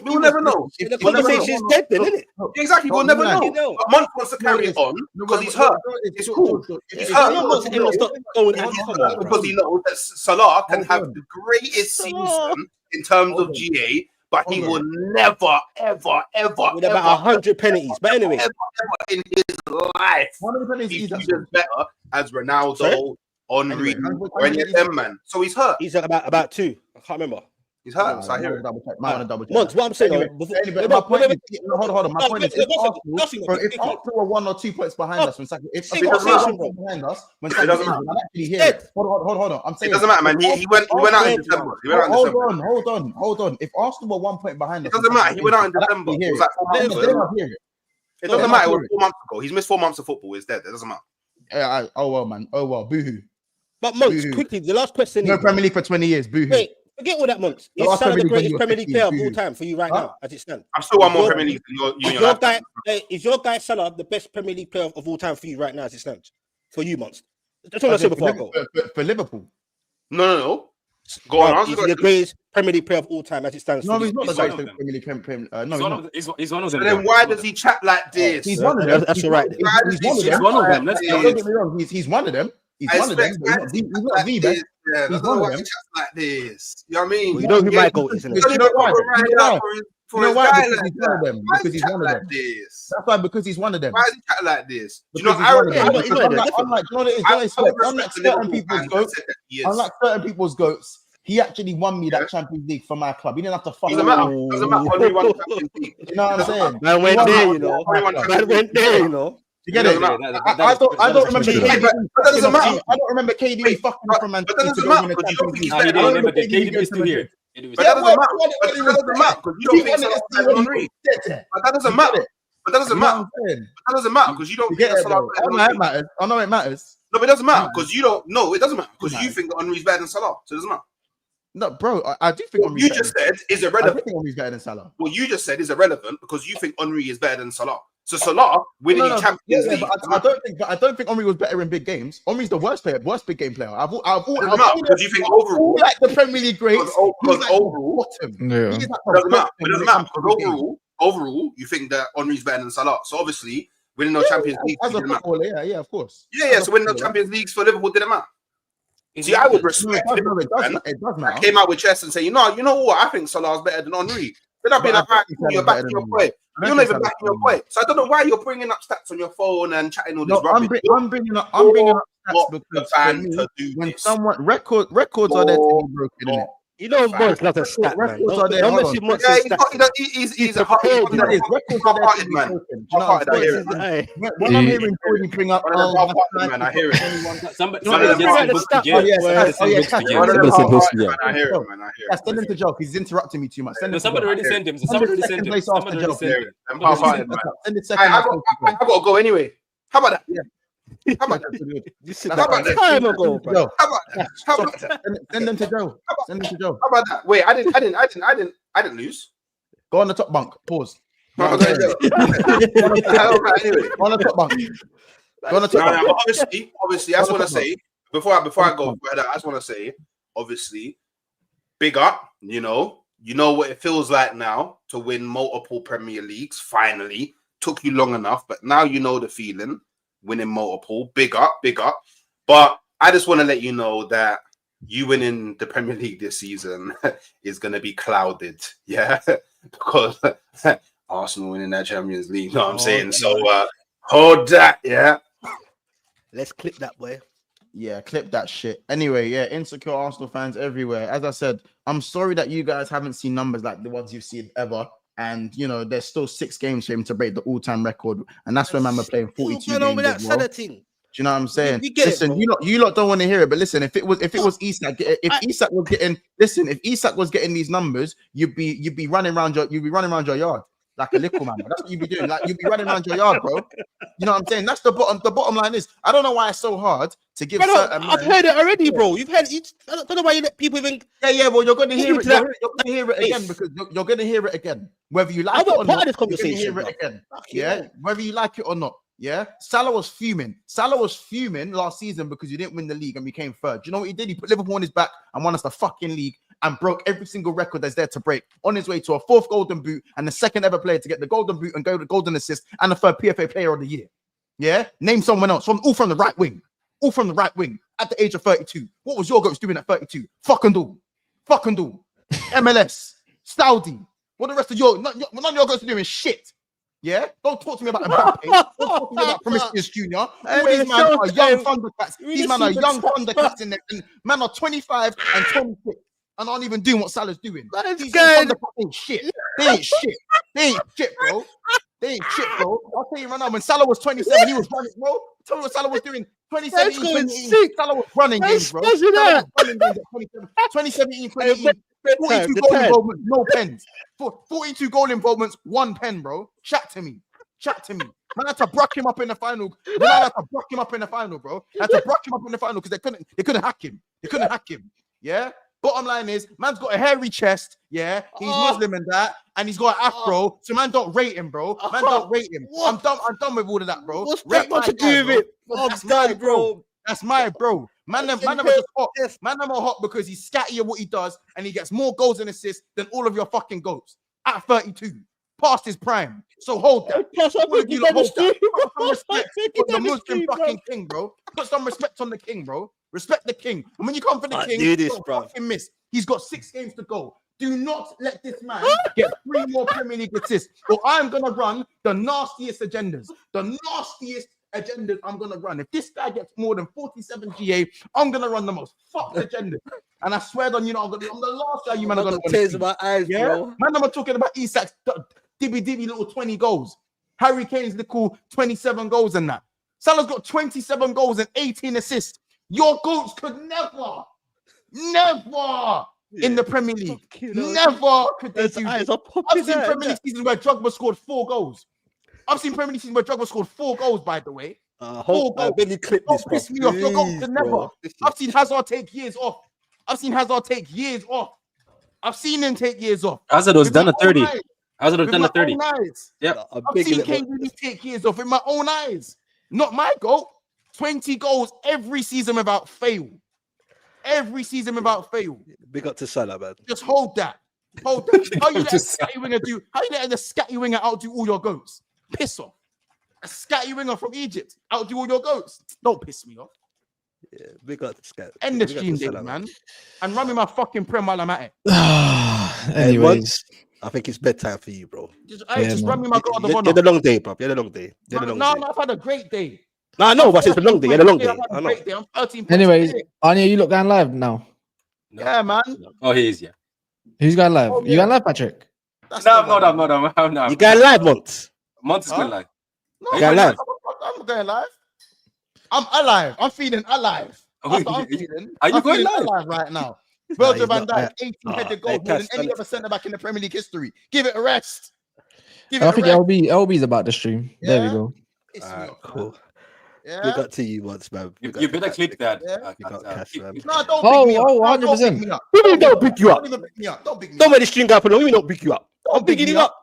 will never know. The conversation is dead, then, isn't it? Exactly. We'll never know. But Monk wants to carry on because he's hurt. It's cool. He's hurt because he knows that Salah can have the greatest season in terms of GA. But he will never, ever with about 100 penalties. But anyway, ever in his life, he's better as Ronaldo, Henry, or any of them, man. So he's hurt. He's about 2. I can't remember. He's hurt. So I hear it. Months, what I'm saying, my point is, hold on. My point is, if Arsenal were 1 or 2 points behind us when Saka, if Arsenal were 1 point behind us when Saka, I actually hear it. Hold on. I'm saying it doesn't matter, man. He went out in December. Hold on. If Arsenal were 1 point behind us, it doesn't matter. He went out in December. It doesn't matter. It was 4 months ago. He's missed 4 months of football. It's dead. It doesn't matter. Oh well, man. Oh well. Boohoo. But Monks, quickly, the last question. No Premier League for 20 years. Boohoo. Wait. Forget all that, Monks. Is Salah the greatest Premier League player of all time for you right now, as it stands? I'm still one more Premier League than you. Is your guy Salah the best Premier League player of all time for you right now, as it stands? For you, Monks. That's what I said before I go. For Liverpool. No. Go on. He's the greatest Premier League player of all time, as it stands. No, he's not the greatest Premier League player. No, he's one of them. Then why does he chat like this? He's one of them. That's all right. He's one of them. Let's don't get me wrong. He's one of them. He's one of them. He's not the best. He's one of them. Like this. You know what I mean? Well, you know who Michael is, isn't it? You know why? Because he's one of them. That's why, because he's one of them. Why is he chatting like this? You know, unlike certain people's goats, he actually won me that Champions League for my club. He didn't have to fuck. Doesn't matter when we won the Champions League. You know what I'm saying? Man went there, you know. You get it? I don't remember. I don't remember KD fucking from Man City. But that doesn't matter because you don't think he's better. KD is still here. But that doesn't matter because you don't think Salah Henry. But that doesn't matter. But that doesn't matter. That doesn't matter because you don't think Salah matters. I know it matters. No, but it doesn't matter because you don't. No, it doesn't matter because you think that Henry's better than Salah. So it doesn't matter. No, bro, I do think what you just said is irrelevant. I think Henry's better than Salah. What you just said is irrelevant because you think Henry is better than Salah. So winning Champions League. But I don't think Henry was better in big games. Henry's the worst big game player. Because you think overall, like the Premier League greats, because overall, bottom. Yeah. It doesn't matter because overall, you think that Henry's better than Salah. So obviously, winning no Champions League as a footballer, yeah, of course. Yeah. So winning no Champions Leagues for Liverpool didn't matter. See, I would respect it does matter. I came out with chest and say, you know what? I think Salah's better than Henry. Then I'll be like, right, you're backing your point. You're not even backing your point. So I don't know why you're bringing up stats on your phone and chatting all this rubbish. I'm bringing up not because the for fan me, to do when this. someone records are there to be broken, innit? You know, Monk's not a stat, man. Records are there. Don't Hold mess on. with Monk's Yeah, stats. he's a hard prepared, You know, his records are there to half-hearted be man. broken. Do you know what Half-hearted, I I'm hear saying? it. When I'm hearing Jordy bring up, One of them oh, half-hearted, man, I hear it. Somebody You know, just bring out send the books to stat, jail. man. Just send books to Kat, jail. One of them Somebody said half-hearted, yeah. man, I hear it, man. I hear Yeah, it. send him to jail. He's interrupting me too much. Send No, him to somebody jail. already sent him. Send Somebody the already second sent him. place Somebody after already jail. sent him. Them Somebody already half-hearted, sent him. man. Send the I second place got after jail. to go anyway. How about that? Yeah. How about that? You said How about that that? time ago, bro. Yo, How about that? How stop. about that? Send them to jail. Send them to jail. How about that? Wait, I didn't lose. Go on the top bunk. Pause. No, No, I'm going no, to anyway. Go on the top bunk. Go on the top bunk. No, obviously, I just want to say before I go further, I just want to say, obviously, big up. You know what it feels like now to win multiple Premier Leagues. Finally, took you long enough, but now you know the feeling. Winning multiple, big up. But I just want to let you know that you winning the Premier League this season is going to be clouded, yeah, because Arsenal winning that Champions League. You know what I'm saying? So hold that, yeah. Let's clip that, boy. Yeah, clip that shit. Anyway, yeah, insecure Arsenal fans everywhere. As I said, I'm sorry that you guys haven't seen numbers like the ones you've seen ever. And you know, there's still 6 games for him to break the all-time record, and that's when man we're playing 42 games as well. Do you know what I'm saying? Listen, you lot don't want to hear it, but listen, if it was Isak, if Isak was getting these numbers, you'd be running around your yard like a little man. That's what you'd be doing. Like you'd be running around your yard, bro. You know what I'm saying? That's the bottom. The bottom line is, I don't know why it's so hard to give. I've heard it already, bro. You've heard it. I don't know why you let people even. Yeah. Well, you're going to hear it. You're going to hear it again because you're going to hear it again, whether you like it or not. This conversation, you're going to hear it again. Yeah, whether you like it or not. Yeah, Salah was fuming. Last season because you didn't win the league and we came third. Do you know what he did? He put Liverpool on his back and won us the fucking league and broke every single record that's there to break on his way to a 4th golden boot and the 2nd ever player to get the golden boot and go to golden assist and the 3rd PFA player of the year. Yeah, name someone else all from the right wing. All from the right wing at the age of 32. What was your goats doing at 32? Fucking do. MLS, Saudi. What the rest of none of your goats are doing shit. Yeah, don't talk to me about Mbappe. Don't talk to me about Promiscuous Junior. All these men are young Thundercats. These men are young Thundercats in there. And man are 25 and 26 and aren't even doing what Salah's doing. These Thundercats ain't shit. They ain't shit, bro. I'll tell you right now, when Salah was 27, he was running, bro. Tell me what Salah was doing. 2017, Salah was running games, bro. 2017, 2018. 42 goal involvements, no pens. 42 goal involvements, 1 pen, bro. Chat to me. Man had to bruck him up in the final. Bro. Had to bruck him up in the final because they couldn't hack him. Yeah. Bottom line is, man's got a hairy chest. Yeah, he's Muslim and that, and he's got an afro. So man, don't rate him, bro. Man, don't rate him. I'm done with all of that, bro. What's that got to do with it? That's done, bro. That's my bro. Man, them are just hot. Man, them are hot because he's scatty at what he does, and he gets more goals and assists than all of your fucking goals at 32, past his prime. So hold that. Hold that. Put some respect for the Muslim fucking king, bro. Put some respect on the king, bro. Respect the king. And when you come for the king, don't fucking miss. He's got 6 games to go. Do not let this man get 3 more Premier League assists, or I'm gonna run the nastiest agendas. I'm gonna run. If this guy gets more than 47 GA, I'm gonna run the most fucked agendas. And I swear on you, I'm the last guy you man are gonna tears my eyes, bro. Man, I'm talking about Isak's dibby little 20 goals. Harry Kane's little 27 goals and that. Salah's got 27 goals and 18 assists. Your goats could never in the Premier League. Never could they do this. I've seen Premier League seasons where Drogba scored 4 goals. By the way. I really clip this. Don't piss me off. Your goals could never. I've seen Hazard take years off. I've seen him take years off. Hazard was done at 30. Yeah, I've seen Kane really take years off with my own eyes. Not my goal. 20 goals every season without fail. Big up to Salah, man. Just hold that. How you let a scatty winger do? How you let a scatty winger outdo all your goats? Piss off. A scatty winger from Egypt outdo all your goats. Don't piss me off. Yeah, big up to Scat. End the stream, David, man. And run me my fucking prem while I'm at it. Anyways, I think it's bedtime for you, bro. Just run me my God of Honor. You had a long day, bro. No, I've had a great day. No, I know, but it's a long day. Yeah, a long day. I know. I'm 13 points. Anyways, Anya, you look going live now. No. Yeah, man. Oh, he is. Yeah. Who's going live? Oh, You yeah. going live, Patrick? That's No, the I'm one. not. You got live, Monts. Month is going live. No, You got live. I'm going live. I'm alive. I'm feeling alive. That's what I'm feeling. Are you I'm going feeling live? alive right now. Virgil he's van not Dijk, there. 18 headed goals, Hey, more than Kas, any man. other centre back in the Premier League history. Give it a rest. Give it I a think rest. LB's about the stream. There we Yeah. go. Piss me off, Cool. Yeah. We got to you once, man. You better click that. Yeah. We got Kas, man. No, don't pick me up. Oh, No, don't 100%. pick me up. Don't pick you up. Don't even pick me up. Don't pick me Don't up. let the string up. No, we don't pick you up. Don't I'm pick picking me you up. up.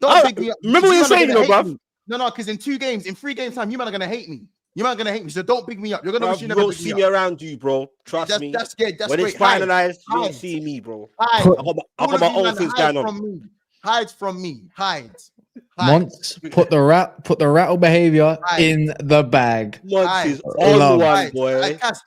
Don't pick me up. Remember what you're saying, man are though, gonna hate bruv. me. No, because in 3 games time, you man are gonna hate me. You man are gonna hate me. So don't pick me up. You're gonna wish you You never won't pick see me me up. around you, bro. Trust me. That's good. That's When great. it's finalized, you Hide. won't see me, bro. Hide. I got my own things going on. From me. Hide from me. Hide. Monts, put the rattle behavior in the bag. Monts is Love. on one, boy. Cass,